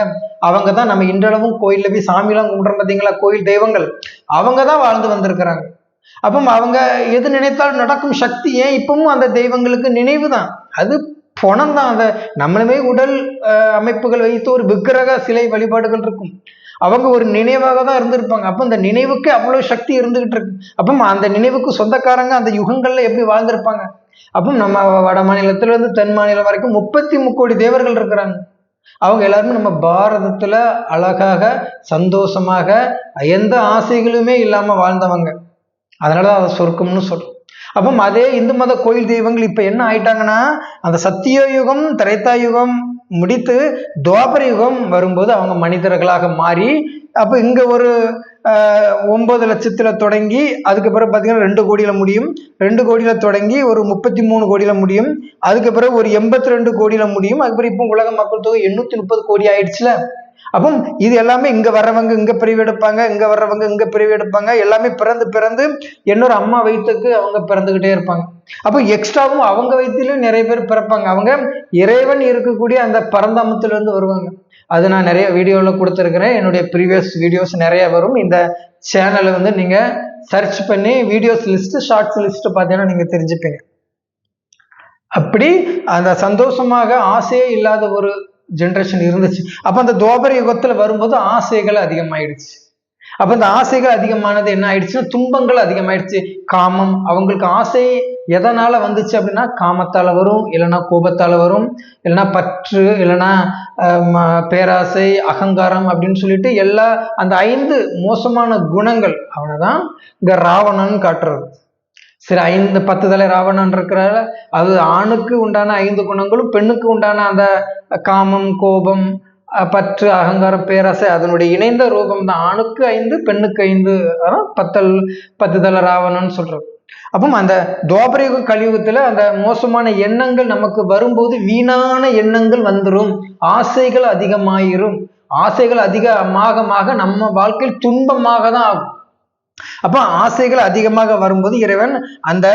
அவங்க தான் நம்ம இன்றளவும் கோயில்ல போய் சாமிலாம் கும்பிடுறோம் பார்த்தீங்களா, கோயில் தெய்வங்கள், அவங்க தான் வாழ்ந்து வந்திருக்கிறாங்க. அப்போ அவங்க எது நினைத்தாலும் நடக்கும் சக்தி ஏன் இப்பவும் அந்த தெய்வங்களுக்கு நினைவு தான். அது பணம் தான். அந்த நம்மளுமே உடல் அமைப்புகள் வைத்து ஒரு விக்கிரக சிலை வழிபாடுகள் இருக்கும். அவங்க ஒரு நினைவாக தான் இருந்திருப்பாங்க. அப்போ அந்த நினைவுக்கு அவ்வளவு சக்தி இருந்துகிட்டு இருக்கு. அப்போ அந்த நினைவுக்கு சொந்தக்காரங்க அந்த யுகங்கள்ல எப்படி வாழ்ந்திருப்பாங்க. அப்போ நம்ம வட மாநிலத்துல இருந்து தென் மாநிலம் வரைக்கும் 33 கோடி தேவர்கள் இருக்கிறாங்க. அவங்க எல்லாருமே நம்ம பாரதத்துல அழகாக, சந்தோஷமாக, எந்த ஆசைகளுமே இல்லாம வாழ்ந்தவங்க. அதனாலதான் அதை சொர்க்கம்னு சொல்றோம். அப்போ அதே இந்து மத கோயில் தெய்வங்கள் இப்ப என்ன ஆயிட்டாங்கன்னா, அந்த சத்திய யுகம், திரேதா யுகம் முடித்து துவாபர யுகம் வரும்போது அவங்க மனிதர்களாக மாறி, அப்ப இங்க ஒரு 9 லட்சத்துல தொடங்கி அதுக்கு பிறகு பாத்தீங்கன்னா 2 கோடியில முடியும். 2 கோடியில தொடங்கி ஒரு 33 கோடியில முடியும். அதுக்கு பிறகு ஒரு 82 கோடியில முடியும். அதுக்கப்புறம் இப்போ உலக மக்கள் தொகை 830 கோடி ஆயிடுச்சுல. அப்போ இது எல்லாமே இங்க வர்றவங்க இங்க பிரிவு எடுப்பாங்க, இங்க வர்றவங்க இங்க பிரிவு எடுப்பாங்க. எல்லாமே பிறந்து இன்னொரு அம்மா வயிற்றுக்கு அவங்க பிறந்துகிட்டே இருப்பாங்க. அப்போ எக்ஸ்ட்ராவும் அவங்க வயிற்றிலும் நிறைய பேர் பிறப்பாங்க. அவங்க இறைவன் இருக்கக்கூடிய அந்த பரந்தாமத்துல இருந்து வருவாங்க. அது நான் நிறைய வீடியோவில் கொடுத்துருக்கிறேன். என்னுடைய ப்ரீவியஸ் வீடியோஸ் நிறைய வரும். இந்த சேனலை வந்து நீங்க சர்ச் பண்ணி வீடியோஸ் லிஸ்ட், ஷார்ட்ஸ் லிஸ்ட் பார்த்தீங்கன்னா நீங்க தெரிஞ்சுப்பீங்க. அப்படி அந்த சந்தோஷமாக ஆசையே இல்லாத ஒரு ஜென்ரேஷன் இருந்துச்சு. அப்ப அந்த துவாபர யுகத்துல வரும்போது ஆசைகள் அதிகமாயிடுச்சு. அப்ப இந்த ஆசைகள் அதிகமானது என்ன ஆயிடுச்சுன்னா, துன்பங்கள் அதிகமாயிடுச்சு. காமம், அவங்களுக்கு ஆசை எதனால வந்துச்சு அப்படின்னா, காமத்தால வரும், இல்லைன்னா கோபத்தால வரும், இல்லைன்னா பற்று, இல்லைன்னா பேராசை, அகங்காரம் அப்படின்னு சொல்லிட்டு எல்லா அந்த 5 மோசமான குணங்கள் அவனைதான் இங்க ராவணன் காட்டுறது. சரி, 10 தலை ராவணன் இருக்கிறார, அது ஆணுக்கு உண்டான 5 குணங்களும், பெண்ணுக்கு உண்டான அந்த காமம், கோபம், பற்று, அகங்காரம், பேராசை அதனுடைய இணைந்த ரூபம் தான். ஆணுக்கு 5, பெண்ணுக்கு 5, 10 தலை ராவணன் சொல்றது. அப்போ அந்த துவாபரயுக கலியுகத்துல அந்த மோசமான எண்ணங்கள் நமக்கு வரும்போது வீணான எண்ணங்கள் வந்துடும், ஆசைகள் அதிகமாயிரும். ஆசைகள் அதிகமாக நம்ம வாழ்க்கையில் துன்பமாக தான் ஆகும். அப்ப ஆசைகள் அதிகமாக வரும்போது இறைவன் அந்த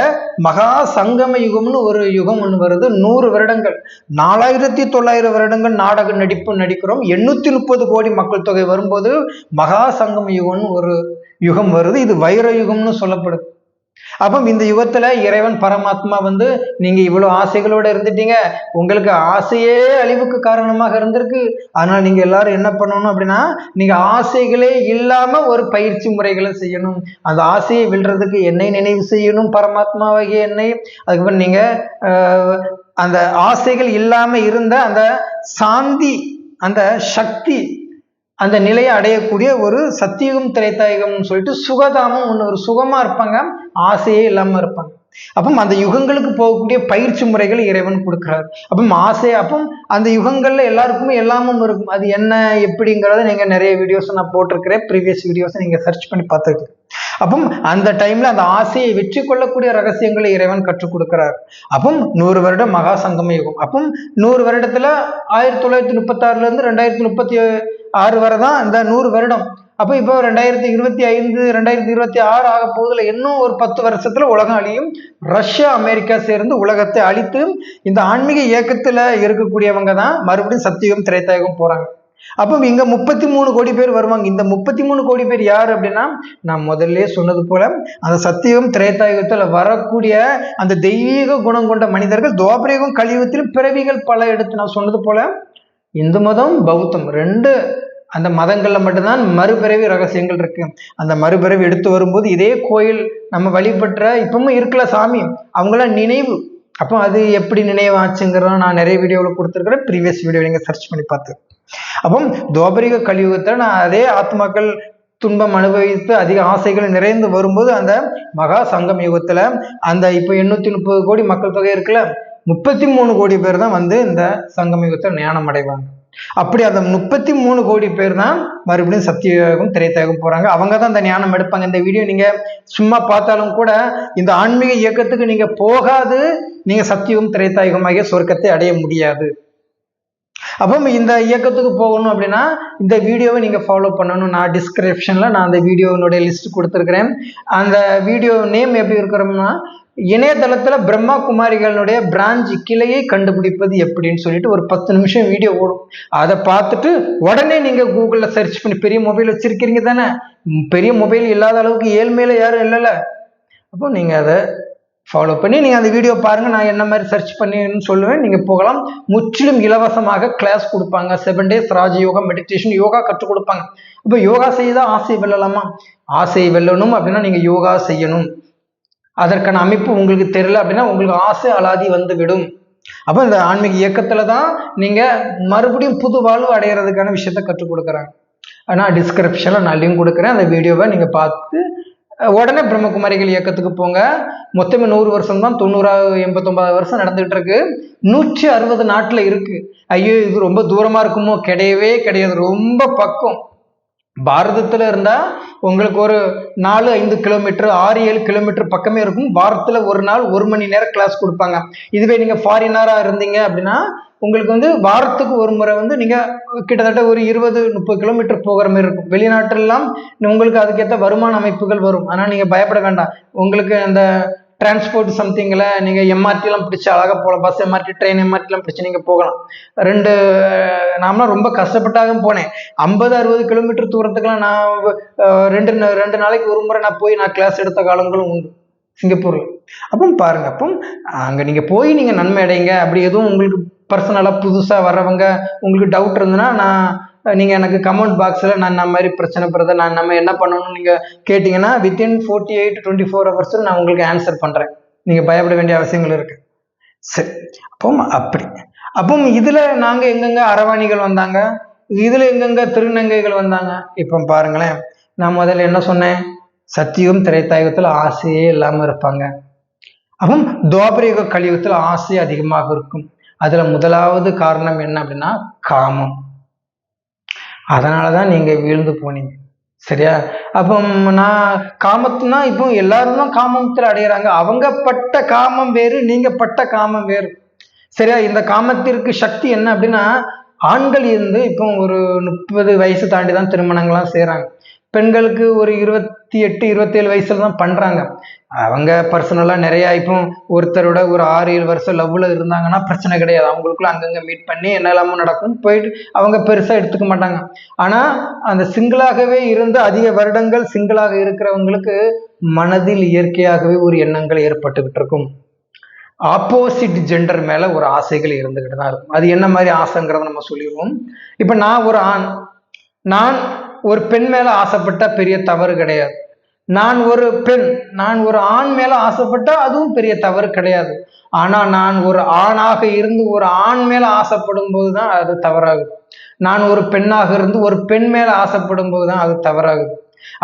மகா சங்கம யுகம்னு ஒரு யுகம் ஒன்று வருது. 100 வருடங்கள், 4900 வருடங்கள் நாடக நடிப்பு நடிக்கிறோம். 830 கோடி மக்கள் தொகை வரும்போது மகா சங்கம யுகம்னு ஒரு யுகம் வருது. இது வைர யுகம்னு சொல்லப்படுது. அப்போ இந்த யுகத்துல இறைவன் பரமாத்மா வந்து நீங்க இவ்வளவு ஆசைகளோட இருந்துட்டீங்க, உங்களுக்கு ஆசையே அழிவுக்கு காரணமாக இருந்திருக்கு, அதனால நீங்க எல்லாரும் என்ன பண்ணணும் அப்படின்னா, நீங்க ஆசைகளே இல்லாம ஒரு பயிற்சி முறைகளை செய்யணும். அந்த ஆசையை வெல்றதுக்கு என்னை நினைவு செய்யணும், பரமாத்மாவாகிய என்னை. அதுக்கப்புறம் நீங்க அந்த ஆசைகள் இல்லாம இருந்த அந்த சாந்தி, அந்த சக்தி, அந்த நிலையை அடையக்கூடிய ஒரு சத்தியுகம் திரைத்தாயகம்னு சொல்லிட்டு சுகதாமம் ஒன்று, ஒரு சுகமா இருப்பாங்க, ஆசையே இல்லாம இருப்பாங்க. அப்போ அந்த யுகங்களுக்கு போகக்கூடிய பயிற்சி முறைகள் இறைவன் கொடுக்கிறார். அப்போ ஆசை, அப்போ அந்த யுகங்கள்ல எல்லாருக்குமே எல்லாமும் இருக்கும். அது என்ன எப்படிங்கிறத நீங்க நிறைய வீடியோஸ் நான் போட்டிருக்கிறேன், ப்ரீவியஸ் வீடியோஸ் நீங்க சர்ச் பண்ணி பார்த்துருக்கு. அப்போ அந்த டைம்ல அந்த ஆசையை வெற்றி கொள்ளக்கூடிய ரகசியங்களை இறைவன் கற்றுக் கொடுக்கிறார். அப்போ 100 வருடம் மகா சங்கம யுகம். அப்போ 100 வருடத்துல 1936 இருந்து 2036 வரை தான் இந்த 100 வருடம். அப்போ இப்போ 2025 2026 ஆக போகுதுல, இன்னும் ஒரு 10 வருஷத்துல உலகம் அழியும். ரஷ்யா அமெரிக்கா சேர்ந்து உலகத்தை அழித்து இந்த ஆன்மீக இயக்கத்துல இருக்கக்கூடியவங்க தான் மறுபடியும் சத்தியுகம் திரைத்தாயகம் போறாங்க. அப்போ இங்க 33 கோடி பேர் வருவாங்க. இந்த 33 கோடி பேர் யார் அப்படின்னா, நான் முதல்ல சொன்னது போல அந்த சத்தியுகம் திரேதாயுகத்துல வரக்கூடிய அந்த தெய்வீக குணம் கொண்ட மனிதர்கள் துவாபரயுகம் கலியுகத்திலும் பிறவிகள் பல எடுத்து, நான் சொன்னது போல இந்து மதம் பௌத்தம் 2 அந்த மதங்கள்ல மட்டும்தான் மறுபிறவி ரகசியங்கள் இருக்கு. அந்த மறுபிறவி எடுத்து வரும்போது இதே கோயில் நம்ம வழிபற்ற இப்பவும் இருக்கல சாமி, அவங்களாம் நினைவு. அப்போ அது எப்படி நினைவாச்சுங்கிறத நான் நிறைய வீடியோவில் கொடுத்துருக்கிறேன், ப்ரீவியஸ் வீடியோ நீங்க சர்ச் பண்ணி பார்த்து. அப்போ துவாபரிக கலியுகத்தில் நான் அதே ஆத்மாக்கள் துன்பம் அனுபவித்து அதிக ஆசைகள் நிறைந்து வரும்போது அந்த மகா சங்கம் யுகத்துல அந்த இப்போ 830 கோடி மக்கள் தொகை இருக்குல்ல, 33 கோடி பேர் தான் வந்து இந்த சங்கம் யுகத்தில் ஞானம் அடைவாங்க. அப்படி அந்த 33 கோடி பேர் தான் மறுபடியும் சத்தியயுகம் திரைத்தாயகம் போறாங்க. அவங்க தான் இந்த ஞானம் எடுப்பாங்க. இந்த வீடியோ நீங்க சும்மா பார்த்தாலும் கூட இந்த ஆன்மீக இயக்கத்துக்கு நீங்க போகாது நீங்க சத்தியகம் திரைத்தாயகம் ஆகிய சொர்க்கத்தை அடைய முடியாது. அப்போ இந்த இயக்கத்துக்கு போகணும் அப்படின்னா இந்த வீடியோவை நீங்கள் ஃபாலோ பண்ணணும். நான் டிஸ்கிரிப்ஷனில் நான் அந்த வீடியோனுடைய லிஸ்ட் கொடுத்துருக்குறேன். அந்த வீடியோ நேம் எப்படி இருக்கிறோம்னா, இணையதளத்தில் பிரம்மா குமாரிகளுடைய பிரான்ச் கிளையை கண்டுபிடிப்பது எப்படின்னு சொல்லிட்டு ஒரு 10 நிமிஷம் வீடியோ ஓடும். அதை பார்த்துட்டு உடனே நீங்கள் கூகுளில் சர்ச் பண்ணி, பெரிய மொபைல் வச்சிருக்கிறீங்க தானே, பெரிய மொபைல் இல்லாத அளவுக்கு ஏழ்மையில யாரும் இல்லைல்ல, அப்போ நீங்கள் அதை ஃபாலோ பண்ணி நீங்கள் அந்த வீடியோ பாருங்கள். நான் என்ன மாதிரி சர்ச் பண்ணின்னு சொல்லுவேன், நீங்கள் போகலாம். முற்றிலும் இலவசமாக கிளாஸ் கொடுப்பாங்க. 7 days ராஜயோகா மெடிடேஷன் யோகா கற்றுக் கொடுப்பாங்க. இப்போ யோகா செய்தால் ஆசை வெல்லலாமா? ஆசையை வெல்லணும் அப்படின்னா நீங்கள் யோகா செய்யணும். அதற்கான அமைப்பு உங்களுக்கு தெரியல அப்படின்னா உங்களுக்கு ஆசை அலாதி வந்து விடும். அப்போ இந்த ஆன்மீக இயக்கத்துல தான் நீங்கள் மறுபடியும் புது வாழ்வு அடைகிறதுக்கான விஷயத்த கற்றுக் கொடுக்குறாங்க. ஆனால் டிஸ்கிரிப்ஷனில் நான் லிங்க் கொடுக்குறேன், அந்த வீடியோவை நீங்கள் பார்த்து உடனே பிரம்மகுமாரிகள் இயக்கத்துக்கு போங்க. மொத்தமே 100 வருஷம் தான், 89 வருஷம் நடந்துகிட்டு இருக்கு. 160 நாட்டில் இருக்கு. ஐயோ இது ரொம்ப தூரமா இருக்குமோ? கிடையவே கிடையாது, ரொம்ப பக்கம். பாரதத்துல இருந்தா உங்களுக்கு ஒரு 4-5 கிலோமீட்டர் 6-7 கிலோமீட்டர் பக்கமே இருக்கும். வாரத்துல ஒரு நாள் 1 மணி நேரம் கிளாஸ் கொடுப்பாங்க. இதுவே நீங்க ஃபாரினரா இருந்தீங்க அப்படின்னா உங்களுக்கு வந்து வாரத்துக்கு ஒரு முறை வந்து நீங்க கிட்டத்தட்ட ஒரு 20-30 கிலோமீட்டர் போகிற மாதிரி இருக்கும். வெளிநாட்டிலாம் உங்களுக்கு அதுக்கேற்ற வருமான அமைப்புகள் வரும். ஆனால் நீங்க பயப்பட வேண்டாம். உங்களுக்கு அந்த டிரான்ஸ்போர்ட் சம்திங்கில் நீங்கள் எம்ஆர்டிலாம் பிடிச்சி அழகாக போகலாம். பஸ் எம்ஆர்டி, ட்ரெயின் எம்ஆர்டிலாம் பிடிச்சி நீங்கள் போகலாம். நாமலாம் ரொம்ப கஷ்டப்பட்டாக போனேன். 50-60 கிலோமீட்டர் தூரத்துக்குலாம் நான் ரெண்டு நாளைக்கு ஒரு முறை நான் போய் நான் கிளாஸ் எடுத்த காலங்களும் உண்டு சிங்கப்பூரில். அப்போ பாருங்க, அப்போ அங்கே நீங்கள் போய் நீங்கள் நன்மை அடைங்க. அப்படி எதுவும் உங்களுக்கு பர்சனலாக புதுசாக வர்றவங்க உங்களுக்கு டவுட் இருந்ததுன்னா நீங்கள் எனக்கு கமெண்ட் பாக்ஸில் நான் இந்த மாதிரி பிரச்சனை படுறத நான் நம்ம என்ன பண்ணணும்னு நீங்கள் கேட்டிங்கன்னா வித்தின் 48-24 hours நான் உங்களுக்கு ஆன்சர் பண்ணுறேன். நீங்கள் பயப்பட வேண்டிய அவசியங்கள் இருக்கு. சரி, அப்போ இதில் நாங்கள் எங்கெங்க அரவாணிகள் வந்தாங்க, இதில் எங்கெங்க திருநங்கைகள் வந்தாங்க. இப்போ பாருங்களேன், நான் முதல்ல என்ன சொன்னேன், சத்தியுகம் திரைத்தாயகத்தில் ஆசையே இல்லாமல் இருப்பாங்க. அப்போ துவாபரயுக கலியுகத்தில் ஆசை அதிகமாக இருக்கும். அதுல முதலாவது காரணம் என்ன அப்படின்னா காமம். அதனாலதான் நீங்க வீழ்ந்து போனீங்க. சரியா? அப்போ நான் காமத்துனா இப்போ எல்லாரும் தான் காமத்தில் அடையிறாங்க. அவங்க பட்ட காமம் வேறு, நீங்க பட்ட காமம் வேறு. சரியா? இந்த காமத்திற்கு சக்தி என்ன அப்படின்னா, ஆண்கள் இருந்து இப்போ ஒரு 30 வயசு தாண்டி தான் திருமணங்கள்லாம் செய்கிறாங்க. பெண்களுக்கு ஒரு 28 27 வயசுல தான் பண்றாங்க. அவங்க பர்சனலா நிறைய இப்போ ஒருத்தரோட ஒரு 6-7 வருஷம் லவ்ல இருந்தாங்கன்னா பிரச்சனை கிடையாது. அவங்களுக்குள்ள அங்கங்க மீட் பண்ணி என்ன எல்லாமும் நடக்கும், போயிட்டு அவங்க பெருசா எடுத்துக்க மாட்டாங்க. ஆனா அந்த சிங்கிளாகவே இருந்து அதிக வருடங்கள் சிங்கிளாக இருக்கிறவங்களுக்கு மனதில் இயற்கையாகவே ஒரு எண்ணங்கள் ஏற்பட்டுக்கிட்டு இருக்கும். ஆப்போசிட் ஜெண்டர் மேல ஒரு ஆசைகள் இருந்துகிட்டு தான் இருக்கும். அது என்ன மாதிரி ஆசைங்கிறத நம்ம சொல்லிடுவோம். இப்ப நான் ஒரு ஆண், நான் ஒரு பெண் மேல ஆசைப்பட்ட பெரிய தவறு கிடையாது. நான் ஒரு பெண், நான் ஒரு ஆண் மேல ஆசைப்பட்டா அதுவும் பெரிய தவறு கிடையாது. ஆனா நான் ஒரு ஆணாக இருந்து ஒரு ஆண் மேல ஆசைப்படும் போதுதான் அது தவறாகுது. நான் ஒரு பெண்ணாக இருந்து ஒரு பெண் மேல ஆசைப்படும் போதுதான் அது தவறாகுது.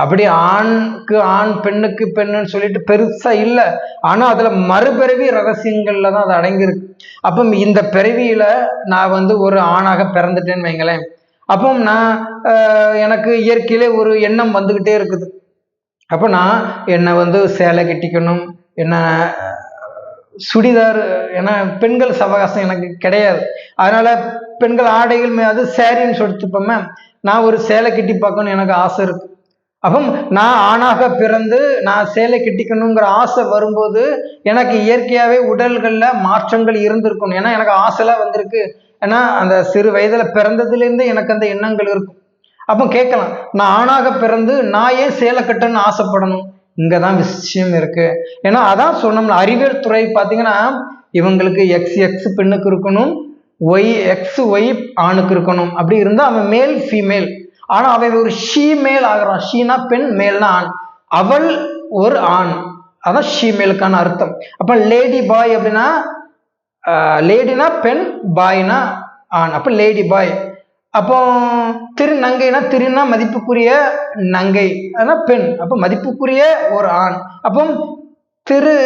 அப்படி ஆணுக்கு ஆண் பெண்ணுக்கு பெண்ணுன்னு சொல்லிட்டு பெருசா இல்ல. ஆனா அதுல மறுபிறவி ரகசியங்கள்ல தான் அது அடங்கியிருக்கு. அப்ப இந்த பிறவியில நான் ஒரு ஆணாக பிறந்துட்டேன்னு வைங்களேன். அப்போ நான் எனக்கு இயற்கையிலே ஒரு எண்ணம் வந்துகிட்டே இருக்குது. அப்போ நான் என்னை சேலை கட்டிக்கணும், என்ன சுடிதார், ஏன்னா பெண்கள் சவகாசம் எனக்கு கிடையாது. அதனால பெண்கள் ஆடைகள் அது சேரின்னு சொல்லிட்டுப்போமே, நான் ஒரு சேலை கட்டி பார்க்கணும்னு எனக்கு ஆசை இருக்கு. அப்போ நான் ஆணாக பிறந்து நான் சேலை கட்டிக்கணுங்கிற ஆசை வரும்போது எனக்கு இயற்கையாவே உடல்கள்ல மாற்றங்கள் இருந்திருக்கணும். ஏன்னா எனக்கு ஆசைலாம் வந்திருக்கு. ஏன்னா அந்த சிறு வயதுல பிறந்ததுலேருந்து எனக்கு அந்த எண்ணங்கள் இருக்கும். அப்போ கேட்கலாம், நான் ஆணாக பிறந்து நான் ஏன் சேலை கட்டணும்னு ஆசைப்படணும்? இங்கதான் விஷயம் இருக்கு. ஏன்னா அதான் சொன்னோம்ல, அறிவியல் துறை பார்த்தீங்கன்னா இவங்களுக்கு எக்ஸ் பெண்ணுக்கு இருக்கணும், ஒய் ஆணுக்கு இருக்கணும். அப்படி இருந்தா அவன் மேல் ஃபீமேல். ஆனா அவன் ஒரு ஷீ மேல் ஆகிறான். ஷீனா பெண், மேல்னா ஆண். அவள் ஒரு ஆண், அதான் ஷீ மேலுக்கான அர்த்தம். அப்ப லேடி பாய் அப்படின்னா, லேடினா பெண், பாய்னா ஆண். அப்ப லேடி பாய். அப்போ திருநங்கைனா, திருனா மதிப்புக்குரிய நங்கை, அதான் பெண். அப்போ மதிப்புக்குரிய ஒரு ஆண். அப்போ திரு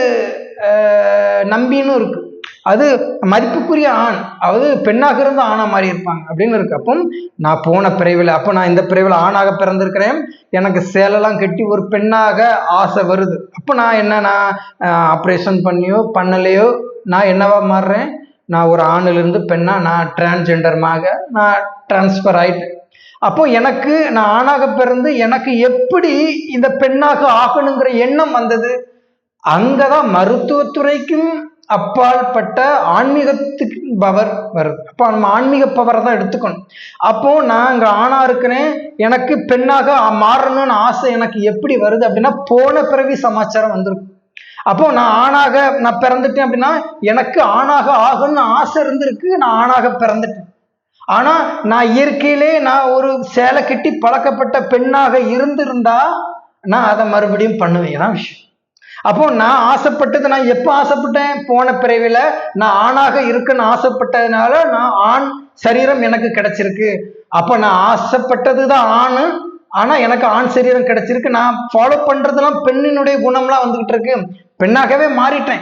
நம்பின்னு இருக்கு, அது மதிப்புக்குரிய ஆண், அதாவது பெண்ணாக இருந்து ஆணா மாறி இருப்பாங்க அப்படின்னு இருக்கு. அப்போ நான் போன பிறவில, அப்போ நான் இந்த பிறவில ஆணாக பிறந்திருக்கிறேன், எனக்கு சேலைலாம் கட்டி ஒரு பெண்ணாக ஆசை வருது. அப்போ நான் என்னன்னா ஆப்ரேஷன் பண்ணியோ பண்ணலையோ நான் என்னவா மாறுறேன்? நான் ஒரு ஆணிலிருந்து பெண்ணா நான் டிரான்ஸ்ஜெண்டர்மாக நான் டிரான்ஸ்பர் ஆயிட்டேன். அப்போ எனக்கு நான் ஆணாக பிறந்து எனக்கு எப்படி இந்த பெண்ணாக ஆகணுங்கிற எண்ணம் வந்தது? அங்கதான் மருத்துவத்துறைக்கும் அப்பால் பட்ட ஆன்மீகத்துக்கு பவர் வருது. அப்போ நம்ம ஆன்மீக பவரை தான் எடுத்துக்கணும். அப்போ நான் அங்க ஆணா இருக்கிறேன், எனக்கு பெண்ணாக மாறணும்னு ஆசை எனக்கு எப்படி வருது அப்படின்னா, போன பிறவி சமாச்சாரம் வந்திருக்கும். அப்போ நான் ஆணாக நான் பிறந்துட்டேன் அப்படின்னா எனக்கு ஆணாக ஆகணும்னு ஆசை இருந்திருக்கு, நான் ஆணாக பிறந்துட்டேன். ஆனா நான் இயற்கையிலே நான் ஒரு சேலை கட்டி பழக்கப்பட்ட பெண்ணாக இருந்திருந்தா நான் அதை மறுபடியும் பண்ணுவேன். தான் விஷயம். அப்போ நான் ஆசைப்பட்டது, நான் எப்போ ஆசைப்பட்டேன்? போன பிறவில நான் ஆணாக இருக்குன்னு ஆசைப்பட்டதுனால நான் ஆண் சரீரம் எனக்கு கிடைச்சிருக்கு. அப்ப நான் ஆசைப்பட்டதுதான் ஆண், ஆனா எனக்கு ஆண் சரீரம் கிடைச்சிருக்கு. நான் ஃபாலோ பண்றதெல்லாம் பெண்ணினுடைய குணம்லாம் வந்துகிட்டு இருக்கு, பெண்ணாகவே மாறிட்டேன்.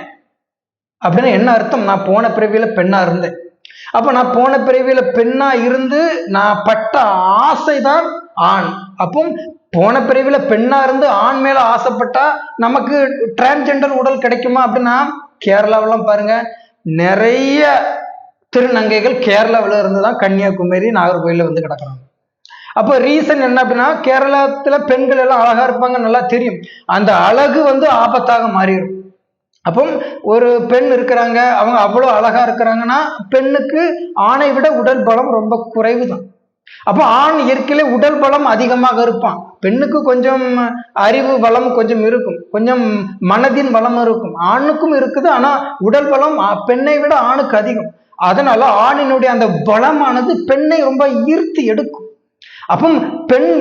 அப்படின்னு என்ன அர்த்தம்? நான் போன பிறவியில பெண்ணா இருந்தேன். அப்ப நான் போன பிறவியில பெண்ணா இருந்து நான் பட்ட ஆசைதான் ஆண். அப்போ போன பிறவில பெண்ணா இருந்து ஆண் மேல ஆசைப்பட்டா நமக்கு டிரான்ஸ்ஜெண்டர் உடல் கிடைக்குமா அப்படின்னா, கேரளாவெல்லாம் பாருங்க, நிறைய திருநங்கைகள் கேரளாவில இருந்துதான் கன்னியாகுமரி நாகர்கோயில வந்து கிடக்குறாங்க. அப்போ ரீசன் என்ன அப்படின்னா, கேரளத்துல பெண்கள் எல்லாம் அழகா இருப்பாங்க, நல்லா தெரியும். அந்த அழகு ஆபத்தாக மாறிடும். அப்போ ஒரு பெண் இருக்கிறாங்க, அவங்க அவ்வளோ அழகா இருக்கிறாங்கன்னா பெண்ணுக்கு ஆணை விட உடல் பலம் ரொம்ப குறைவு தான். அப்போ ஆண் இயற்கையிலே உடல் பலம் அதிகமாக இருப்பான். பெண்ணுக்கு கொஞ்சம் அறிவு பலம் கொஞ்சம் இருக்கும், கொஞ்சம் மனதின் பலம் இருக்கும். ஆணுக்கும் இருக்குது, ஆனா உடல் பலம் பெண்ணை விட ஆணுக்கு அதிகம். அதனால ஆணினுடைய அந்த பலமானது பெண்ணை ரொம்ப ஈர்த்து எடுக்கும். அப்போ பெண்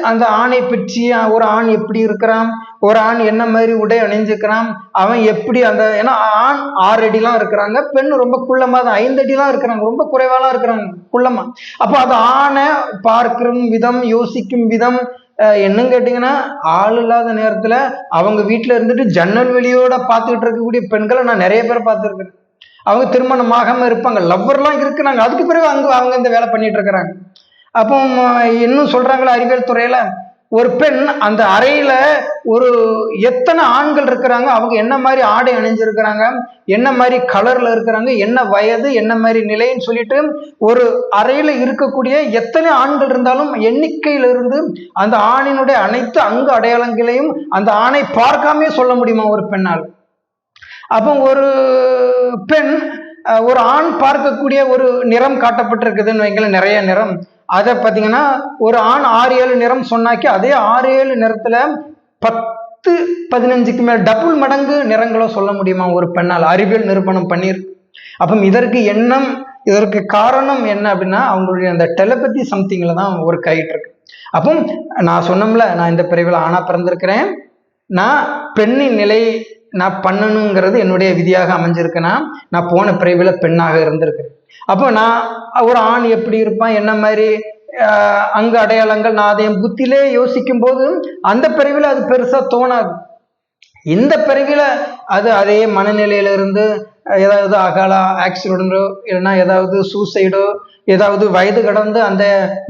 அந்த ஆணை பற்றி, ஒரு ஆண் எப்படி இருக்கிறான், ஒரு ஆண் என்ன மாதிரி உடை அணிஞ்சுக்கிறான், அவன் எப்படி ஏன்னா ஆண் 6 அடிலாம் இருக்கிறாங்க, பெண் ரொம்ப குள்ளமா தான் 5 அடிலாம் இருக்கிறாங்க, ரொம்ப குறைவாலாம் இருக்கிறாங்க குள்ளமா. அப்போ அது ஆணை பார்க்கும் விதம், யோசிக்கும் விதம் என்னன்னு கேட்டீங்கன்னா, ஆள் இல்லாத நேரத்துல அவங்க வீட்டுல இருந்துட்டு ஜன்னல் வெளியோட பார்த்துக்கிட்டு இருக்கக்கூடிய பெண்களை நான் நிறைய பேரை பார்த்துருக்கேன். அவங்க திருமணமாகாம இருப்பாங்க, லவ்வர்லாம் இருக்கிறாங்க, அதுக்கு பிறகு அவங்க இந்த வேலை பண்ணிட்டு இருக்கிறாங்க. அப்போ இன்னும் சொல்றாங்களா அறிவியல் துறையில, ஒரு பெண் அந்த அறையில ஒரு எத்தனை ஆண்கள் இருக்கிறாங்க, அவங்க என்ன மாதிரி ஆடை அணிஞ்சிருக்கிறாங்க, என்ன மாதிரி கலர்ல இருக்கிறாங்க, என்ன வயது, என்ன மாதிரி நிலைன்னு சொல்லிட்டு ஒரு அறையில இருக்கக்கூடிய எத்தனை ஆண்கள் இருந்தாலும் எண்ணிக்கையிலிருந்து அந்த ஆணினுடைய அனைத்து அங்கு அடையாளங்களையும் அந்த ஆணை பார்க்காமே சொல்ல முடியுமா ஒரு பெண்ணால்? அப்போ ஒரு பெண் ஒரு ஆண் பார்க்கக்கூடிய ஒரு நிறம் காட்டப்பட்டிருக்குதுன்னு வைங்களேன், நிறைய நிறம். அதை பார்த்தீங்கன்னா ஒரு ஆண் 6-7 நிறம் சொன்னாக்கி அதே 6-7 நிறத்துல 10-15க்கு மேல் டபுள் மடங்கு நிறங்களோ சொல்ல முடியுமா ஒரு பெண்ணால்? அறிவியல் நிரூபணம் பண்ணியிருக்கு. அப்போ இதற்கு காரணம் என்ன அப்படின்னா அவங்களுடைய அந்த டெலபதி சம்திங்ல தான் ஒரு கைட்டு இருக்கு. அப்போ நான் சொன்னோம்ல, நான் இந்த பிரிவில் ஆணா பிறந்திருக்கிறேன், நான் பெண்ணின் நிலை நான் பண்ணணுங்கிறது என்னுடைய விதியாக அமைஞ்சிருக்குன்னா நான் போன பிரிவில் பெண்ணாக இருந்திருக்கிறேன். அப்போ நான் ஒரு ஆண் எப்படி இருப்பான், என்ன மாதிரி அங்க அடையாளங்கள், நான் அதை என் புத்தியிலே யோசிக்கும் போது அந்த பிரிவில் அது பெருசா தோணாது. இந்த பிறவில அது அதே மனநிலையில இருந்து ஏதாவது அகாலா ஆக்சிடென்டோ இல்லைன்னா ஏதாவது சூசைடோ ஏதாவது வயது கடந்து அந்த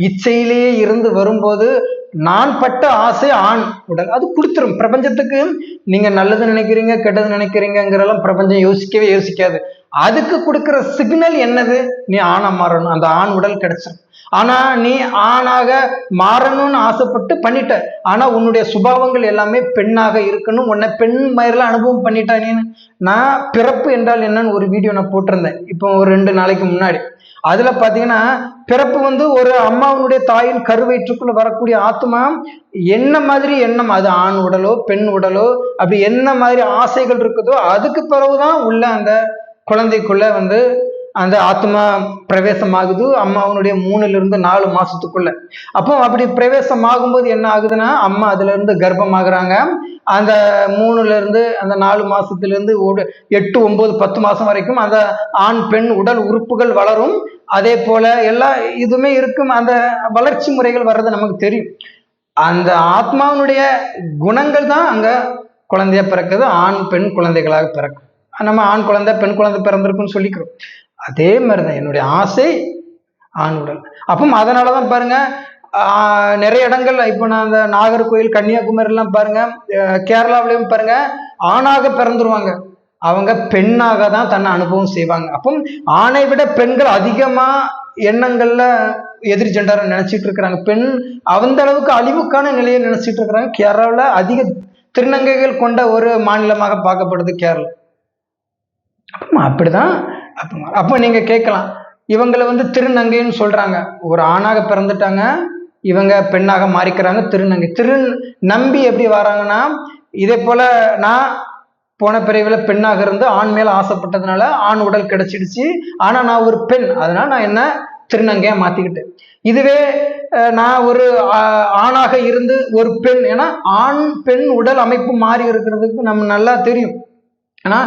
இச்சையிலேயே இருந்து வரும்போது நான் பட்ட ஆசை ஆண் உடல் அது கொடுத்துரும். பிரபஞ்சத்துக்கு நீங்க நல்லது நினைக்கிறீங்க கெட்டது நினைக்கிறீங்கிறதெல்லாம் பிரபஞ்சம் யோசிக்கவே யோசிக்காது. அதுக்கு கொடுக்குற சிக்னல் என்னது? நீ ஆணா மாறணும், அந்த ஆண் உடல் கிடைச்சிடும். ஆனா நீ ஆணாக மாறணும்னு ஆசைப்பட்டு பண்ணிட்ட, ஆனா உன்னுடைய சுபாவங்கள் எல்லாமே பெண்ணாக இருக்கணும், உன்னை பெண் மாதிரிலாம் அனுபவம் பண்ணிட்டா நீன்னு. நான் பிறப்பு என்றால் என்னன்னு ஒரு வீடியோ நான் போட்டிருந்தேன் இப்போ ஒரு 2 நாளைக்கு முன்னாடி. அதுல பாத்தீங்கன்னா பிறப்பு ஒரு அம்மாவுடைய தாயின் கருவயிற்றுக்குள்ள வரக்கூடிய ஆத்மா என்ன மாதிரி எண்ணம், அது ஆண் உடலோ பெண் உடலோ அப்படி என்ன மாதிரி ஆசைகள் இருக்குதோ அதுக்கு பிறகுதான் உள்ள அந்த குழந்தைக்குள்ள அந்த ஆத்மா பிரவேசம் ஆகுது அம்மாவனுடைய 3-4 மாசத்துக்குள்ள. அப்போ அப்படி பிரவேசம் ஆகும்போது என்ன ஆகுதுன்னா அம்மா அதுல இருந்து கர்ப்பமாகறாங்க. அந்த 3-4 மாசத்துல இருந்து 8, 9, 10 மாசம் வரைக்கும் அந்த ஆண் பெண் உடல் உறுப்புகள் வளரும். அதே போல எல்லா இதுவுமே இருக்கும். அந்த வளர்ச்சி முறைகள் வர்றது நமக்கு தெரியும். அந்த ஆத்மாவனுடைய குணங்கள் தான் அங்க குழந்தைய பிறக்குது, ஆண் பெண் குழந்தைகளாக பிறக்கும். நம்ம ஆண் குழந்தை பெண் குழந்தை பிறந்திருக்குன்னு சொல்லிக்கிறோம். அதே மாதிரிதான் என்னுடைய ஆசை ஆண் உடல். அப்போ அதனாலதான் பாருங்க நிறைய இடங்கள் இப்போ நான் அந்த நாகர்கோயில் கன்னியாகுமரி எல்லாம் பாருங்க, கேரளாவிலையும் பாருங்க ஆணாக பிறந்துருவாங்க, அவங்க பெண்ணாக தான் தன்னை அனுபவம் செய்வாங்க. அப்போ ஆணை விட பெண்கள் அதிகமா எண்ணங்கள்ல எதிர் ஜெண்டரை நினைச்சிட்டு இருக்கிறாங்க. பெண் அந்த அளவுக்கு அழிவுக்கான நிலையை நினைச்சிட்டு இருக்கிறாங்க. கேரளாவில் அதிக திருநங்கைகள் கொண்ட ஒரு மாநிலமாக பார்க்கப்படுது கேரளா. அப்படிதான். அப்போ நீங்க கேட்கலாம், இவங்களை திருநங்கைன்னு சொல்றாங்க, ஒரு ஆணாக பிறந்துட்டாங்க இவங்க பெண்ணாக மாறிக்கிறாங்க திருநங்கை. நம்பி எப்படி வராங்கன்னா இதே போல நான் போன பிரிவில் பெண்ணாக இருந்து ஆண் மேல ஆசைப்பட்டதுனால ஆண் உடல் கிடைச்சிடுச்சு, ஆனா நான் ஒரு பெண், அதனால நான் என்ன திருநங்கையா மாத்திக்கிட்டேன். இதுவே நான் ஒரு ஆணாக இருந்து ஒரு பெண், ஏன்னா ஆண் பெண் உடல் அமைப்பு மாறி இருக்கிறதுக்கு நம்ம நல்லா தெரியும். ஆனா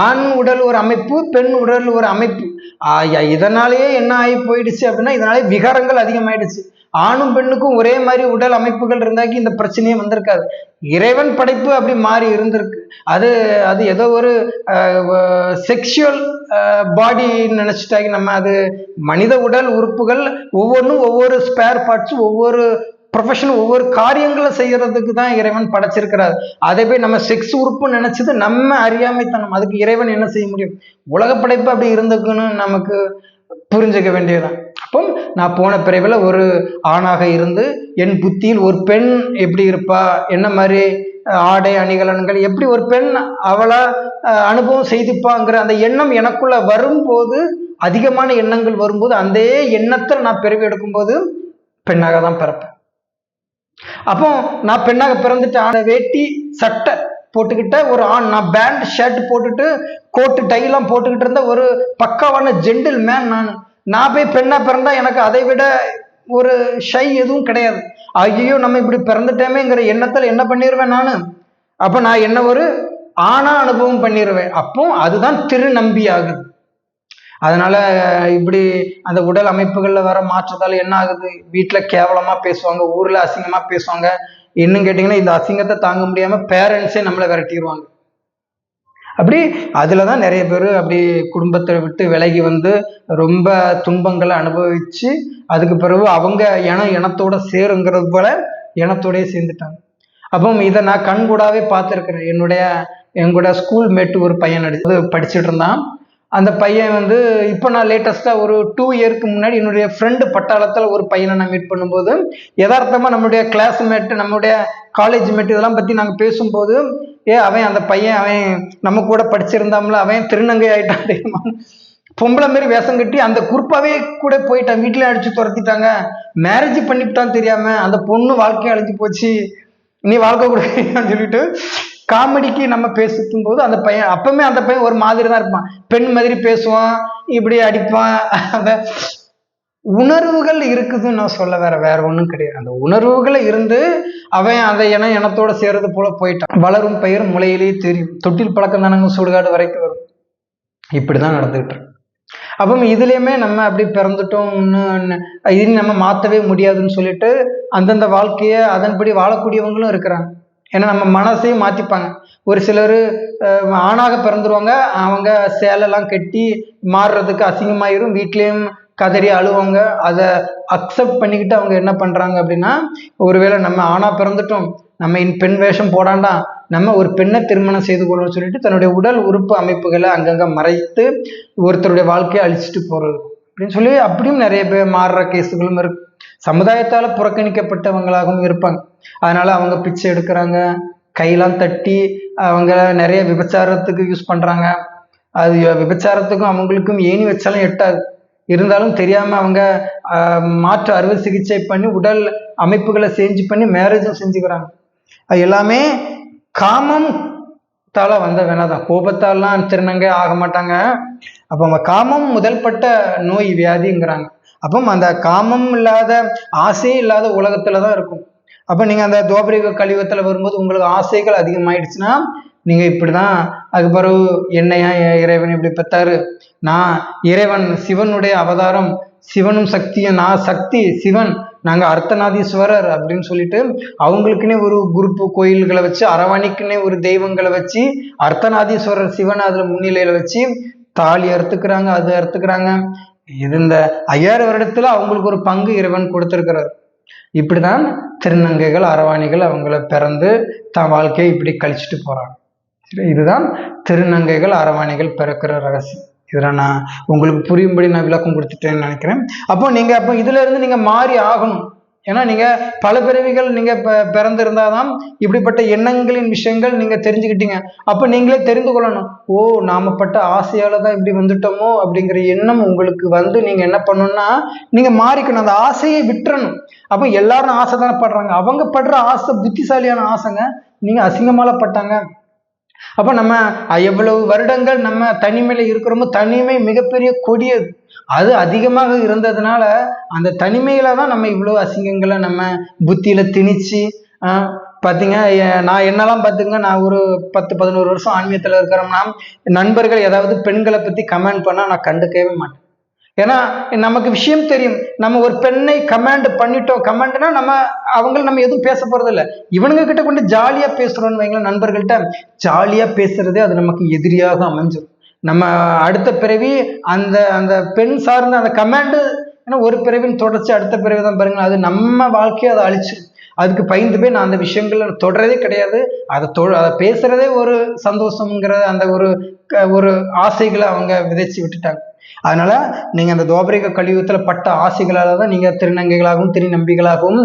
ஆண் உடல் ஒரு அமைப்பு, பெண் உடல் ஒரு அமைப்பு. இதனாலேயே என்ன ஆகி போயிடுச்சு அப்படின்னா இதனாலே விகாரங்கள் அதிகமாயிடுச்சு. ஆணும் பெண்ணுக்கும் ஒரே மாதிரி உடல் அமைப்புகள் இருந்தாக்கி இந்த பிரச்சனையே வந்திருக்காது. இறைவன் படைப்பு அப்படி மாறி இருந்திருக்கு. அது அது ஏதோ ஒரு செக்ஷுவல் பாடி நினைச்சிட்டாக்கி நம்ம அது மனித உடல் உறுப்புகள் ஒவ்வொன்றும் ஒவ்வொரு ஸ்பேர் பார்ட்ஸும் ஒவ்வொரு ப்ரொஃபஷன் ஒவ்வொரு காரியங்களை செய்யறதுக்கு தான் இறைவன் படைச்சிருக்கிறார். அதை போய் நம்ம செக்ஸ் உறுப்பு நினைச்சது நம்ம அறியாமைத்தனம். அதுக்கு இறைவன் என்ன செய்ய முடியும்? உலக படைப்பு அப்படி இருந்துக்குன்னு நமக்கு புரிஞ்சுக்க வேண்டியதுதான். அப்போ நான் போன பிறவில ஒரு ஆணாக இருந்து என் புத்தியில் ஒரு பெண் எப்படி இருப்பா, என்ன மாதிரி ஆடை அணிகலன்கள், எப்படி ஒரு பெண் அவளை அனுபவம் செய்துப்பாங்கிற அந்த எண்ணம் எனக்குள்ள வரும்போது, அதிகமான எண்ணங்கள் வரும்போது அந்த எண்ணத்தில் நான் பிறவி எடுக்கும்போது பெண்ணாக தான் பிறப்பேன். அப்போ நான் பெண்ணாக பிறந்துட்டு வேட்டி சட்டை போட்டுக்கிட்ட ஒரு ஆண், நான் பேண்ட் ஷர்ட் போட்டுட்டு கோட்டு டைலாம் போட்டுக்கிட்டு இருந்த ஒரு பக்காவான ஜென்டில் மேன் நான் போய் பெண்ணா பிறந்தா எனக்கு அதை விட ஒரு ஷை எதுவும் கிடையாது. ஐயோ நம்ம இப்படி பிறந்துட்டேமேங்கிற எண்ணத்துல என்ன பண்ணிடுவேன் நானு, அப்ப நான் என்ன ஒரு ஆணா அனுபவம் பண்ணிடுவேன். அப்போ அதுதான் திருநம்பி ஆகுது. அதனால இப்படி அந்த உடல் அமைப்புகள்ல வர மாற்றத்தால என்ன ஆகுது, வீட்டுல கேவலமா பேசுவாங்க, ஊர்ல அசிங்கமா பேசுவாங்க. இன்னும் கேட்டீங்கன்னா இந்த அசிங்கத்தை தாங்க முடியாம பேரண்ட்ஸே நம்மளை விரட்டிடுவாங்க. அப்படி அதுலதான் நிறைய பேர் அப்படி குடும்பத்தை விட்டு விலகி ரொம்ப துன்பங்களை அனுபவிச்சு அதுக்கு பிறகு அவங்க இனத்தோட சேருங்கிறது போல இனத்தோடய சேர்ந்துட்டாங்க. அப்போ இதை நான் கண்கூடாவே பார்த்துருக்கிறேன். எங்களோட ஸ்கூல் மேட்டு ஒரு பையன் படிச்சுட்டு இருந்தான். அந்த பையன் வந்து இப்போ நான் லேட்டஸ்ட்டாக ஒரு 2 இயருக்கு முன்னாடி என்னுடைய ஃப்ரெண்டு பட்டாளத்தில் ஒரு பையனை நான் மீட் பண்ணும்போது யதார்த்தமாக நம்மளுடைய கிளாஸ்மேட்டு, நம்மளுடைய காலேஜ் மேட்டு இதெல்லாம் பற்றி நாங்கள் பேசும்போது, அவன் அந்த பையன் அவன் நம்ம கூட படிச்சிருந்தாம்ல, அவன் திருநங்கை ஆயிட்டான், பொம்பளை மாரி வேஷம் கட்டி அந்த குரூப்பாவே கூட போயிட்டான், வீட்டிலே அடிச்சு துரத்திட்டாங்க, மேரேஜ் பண்ணிவிட்டான்னு தெரியாம அந்த பொண்ணு வாழ்க்கையை அழிஞ்சு போச்சு, நீ வாழ்க்கை கூடாதுன்னு சொல்லிட்டு காமெடிக்கு நம்ம பேசிக்கும் போது அந்த பையன் அப்பவுமே அந்த பையன் ஒரு மாதிரி தான் இருப்பான், பெண் மாதிரி பேசுவான், இப்படி அடிப்பான். அந்த உணர்வுகள் இருக்குதுன்னு நான் சொல்ல வேற ஒன்றும் கிடையாது. அந்த உணர்வுகளை இருந்து அவன் அதை இனத்தோட சேர்றது போல போயிட்டான். வளரும் பயிர் முளையிலேயே தெரியும், தொட்டில் பழக்கம் தானங்க சுடுகாடு வரைக்கும் வரும். இப்படிதான் நடந்துகிட்டு இருக்கு. அப்போ இதுலயுமே நம்ம அப்படி பிறந்துட்டோம், இது நம்ம மாற்றவே முடியாதுன்னு சொல்லிட்டு அந்தந்த வாழ்க்கையை அதன்படி வாழக்கூடியவங்களும் இருக்கிறாங்க. ஏன்னா நம்ம மனசையும் மாற்றிப்பாங்க. ஒரு சிலர் ஆணாக பிறந்துருவாங்க, அவங்க சேலைலாம் கட்டி மாறுறதுக்கு அசிங்கமாயிரும், வீட்லேயும் கதறி அழுவாங்க. அதை அக்செப்ட் பண்ணிக்கிட்டு அவங்க என்ன பண்ணுறாங்க அப்படின்னா, ஒருவேளை நம்ம ஆணாக பிறந்துட்டோம், நம்ம பெண் வேஷம் போடாண்டா, நம்ம ஒரு பெண்ணை திருமணம் செய்து கொள்ளணும்னு சொல்லிட்டு தன்னுடைய உடல் உறுப்பு அமைப்புகளை அங்கங்கே மறைத்து ஒருத்தருடைய வாழ்க்கையை அழிச்சிட்டு போகிறது அப்படின்னு சொல்லி அப்படியும் நிறைய பேர் மாறுற கேஸுகளும் இருக்கு. சமுதாயத்தால் புறக்கணிக்கப்பட்டவங்களாகவும் இருப்பாங்க. அதனால அவங்க பிச்சை எடுக்கிறாங்க, கையெல்லாம் தட்டி அவங்க நிறைய விபச்சாரத்துக்கு யூஸ் பண்ணுறாங்க. அது விபச்சாரத்துக்கும் அவங்களுக்கும் ஏணி வச்சாலும் எட்டாது. இருந்தாலும் தெரியாமல் அவங்க மாற்று அறுவை சிகிச்சை பண்ணி உடல் அமைப்புகளை செஞ்சு பண்ணி மேரேஜும் செஞ்சுக்கிறாங்க. அது எல்லாமே காமம் தால வந்த வேணாதான், கோபத்தாலாம் திருநங்கை ஆக மாட்டாங்க. அப்போ அவங்க காமம் முதல்பட்ட நோய் வியாதிங்கிறாங்க. அப்போ அந்த காமம் இல்லாத ஆசையே இல்லாத உலகத்துல தான் இருக்கும். அப்போ நீங்க அந்த துவாபரிக கலியுகத்துல வரும்போது உங்களுக்கு ஆசைகள் அதிகமாயிடுச்சுன்னா நீங்க இப்படிதான், அதுக்கு பிறகு என்னையா இறைவன் இப்படி பெற்றாரு, நான் இறைவன் சிவனுடைய அவதாரம், சிவனும் சக்தியும், நான் சக்தி சிவன், நாங்க அர்த்தநாதீஸ்வரர் அப்படின்னு சொல்லிட்டு அவங்களுக்குன்னே ஒரு குரூப்பு கோயில்களை வச்சு, அரவாணிக்குன்னே ஒரு தெய்வங்களை வச்சு, அர்த்தநாதீஸ்வரர் சிவன் அதுல முன்னிலையில வச்சு தாலி அறுத்துக்கிறாங்க, அது அறுத்துக்கிறாங்க. இது இந்த 5000 வருடத்துல அவங்களுக்கு ஒரு பங்கு இறைவன் கொடுத்திருக்கிறார். இப்படிதான் திருநங்கைகள் அரவாணிகள் அவங்கள பிறந்து தான் வாழ்க்கையை இப்படி கழிச்சுட்டு போறாங்க. இதுதான் திருநங்கைகள் அரவாணிகள் பிறக்கிற ரகசியம். இதில் நான் உங்களுக்கு புரியும்படி நான் விளக்கம் கொடுத்துட்டேன்னு நினைக்கிறேன். அப்போ இதுல இருந்து நீங்க மாறி ஆகணும். ஏன்னா நீங்க பல பிறவிகள் நீங்க பிறந்திருந்தாதான் இப்படிப்பட்ட எண்ணங்களின் விஷயங்கள் நீங்க தெரிஞ்சுக்கிட்டீங்க. அப்ப நீங்களே தெரிந்து கொள்ளணும், நாம பட்ட ஆசையால தான் இப்படி வந்துட்டோமோ அப்படிங்கிற எண்ணம் உங்களுக்கு வந்து நீங்க என்ன பண்ணணும்னா நீங்க மாறிக்கணும், அந்த ஆசையை விட்டுறணும். அப்ப எல்லாரும் ஆசை தானே படுறாங்க, அவங்க படுற ஆசை புத்திசாலியான ஆசைங்க, நீங்க அசிங்கமால பட்டாங்க. அப்ப நம்ம எவ்வளவு வருடங்கள் நம்ம தனிமையில இருக்கிறோமோ, தனிமை மிகப்பெரிய கொடியது, அது அதிகமாக இருந்ததுனால அந்த தனிமையில தான் நம்ம இவ்வளவு அசிங்கங்களை நம்ம புத்தியில திணிச்சு பார்த்தீங்க. நான் என்னெல்லாம் பார்த்துங்க, நான் ஒரு 10-11 வருஷம் ஆன்மீகத்தில் இருக்கிறோம்னா நண்பர்கள் ஏதாவது பெண்களை பற்றி கமெண்ட் பண்ணால் நான் கண்டுக்கவே மாட்டேன். ஏன்னா நமக்கு விஷயம் தெரியும், நம்ம ஒரு பெண்ணை கமெண்ட் பண்ணிட்டோம், கமெண்ட்னா நம்ம எதுவும் பேச போறது இல்லை, இவனுங்க கிட்ட கொண்டு ஜாலியா பேசுறோம்னு வைங்களேன், நண்பர்கள்ட்ட ஜாலியா பேசுறதே அது நமக்கு எதிரியாக அமைஞ்சிடும். நம்ம அடுத்த பிறவி அந்த அந்த பெண் சார்ந்த அந்த கமெண்ட், ஏன்னா ஒரு பிறவின்னு தொடர்ச்சி அடுத்த பிறவி தான் பாருங்க, அது நம்ம வாழ்க்கையை அதை அழிச்சிடும். அதுக்கு பயந்து போய் நான் அந்த விஷயங்கள்ல தொடரதே கிடையாது. அதை பேசுறதே ஒரு சந்தோஷம்ங்கிற அந்த ஒரு ஆசைகளை அவங்க விதைச்சு விட்டுட்டாங்க. அதனால நீங்க அந்த துவாபரிக கலியுகத்துல பட்ட ஆசைகளால தான் நீங்க திருநங்கைகளாகவும் திருநம்பிகளாகவும்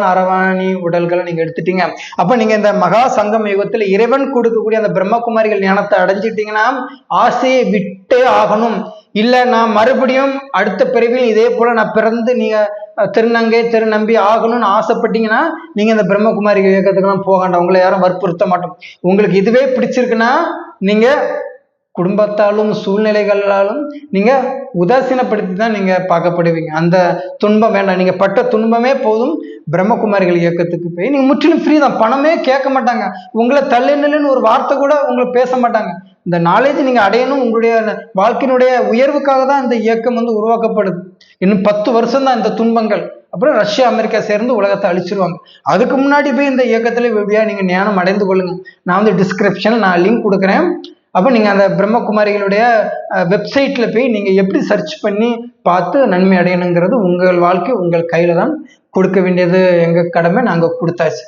அரவாணி உடல்களை நீங்க எடுத்துட்டீங்க. அப்ப நீங்க இந்த மகா சங்கம் யுகத்துல இறைவன் கொடுக்கக்கூடிய அந்த பிரம்மகுமாரிகள் ஞானத்தை அடைஞ்சிட்டீங்கன்னா ஆசையை விட்டே ஆகணும். இல்ல நான் மறுபடியும் அடுத்த பிறவியில் இதே போல நான் பிறந்து நீங்க திருநங்கை திருநம்பி ஆகணும்னு ஆசைப்பட்டீங்கன்னா நீங்க இந்த பிரம்மகுமாரி இயக்கத்துக்கெல்லாம் போகாண்டா, உங்களை யாரும் வற்புறுத்த மாட்டோம். உங்களுக்கு இதுவே பிடிச்சிருக்குன்னா நீங்க குடும்பத்தாலும் சூழ்நிலைகளாலும் நீங்க உதாசீனப்படுத்தி தான் நீங்க பார்க்கப்படுவீங்க. அந்த துன்பம் வேண்டாம், நீங்க பட்ட துன்பமே போதும். பிரம்மகுமாரிகள் இயக்கத்துக்கு போய் நீங்க முற்றிலும் ஃப்ரீ தான், பணமே கேட்க மாட்டாங்க, உங்களை தள்ளின்னு ஒரு வார்த்தை கூட உங்களை பேச மாட்டாங்க. இந்த நாலேஜ் நீங்க அடையணும், உங்களுடைய வாழ்க்கையினுடைய உயர்வுக்காக தான் இந்த இயக்கம் உருவாக்கப்படுது. இன்னும் 10 வருஷம் தான் இந்த துன்பங்கள், அப்புறம் ரஷ்யா அமெரிக்கா சேர்ந்து உலகத்தை அழிச்சிருவாங்க. அதுக்கு முன்னாடி போய் இந்த இயக்கத்துல எப்படியா நீங்க ஞானம் அடைந்து கொள்ளுங்க. நான் டிஸ்கிரிப்ஷன்ல நான் லிங்க் கொடுக்குறேன். அப்போ நீங்கள் அந்த பிரம்மகுமாரிகளுடைய வெப்சைட்டில் போய் நீங்கள் எப்படி சர்ச் பண்ணி பார்த்து நன்மை அடையணுங்கிறது உங்கள் வாழ்க்கை உங்கள் கையில் தான் கொடுக்க வேண்டியது எங்கள் கடமை, நாங்கள் கொடுத்தாச்சு.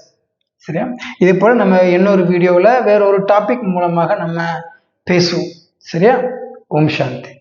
சரியா? இதே போல் நம்ம இன்னொரு வீடியோவில் வேற ஒரு டாபிக் மூலமாக நம்ம பேசுவோம். சரியா? ஓம் சாந்தி.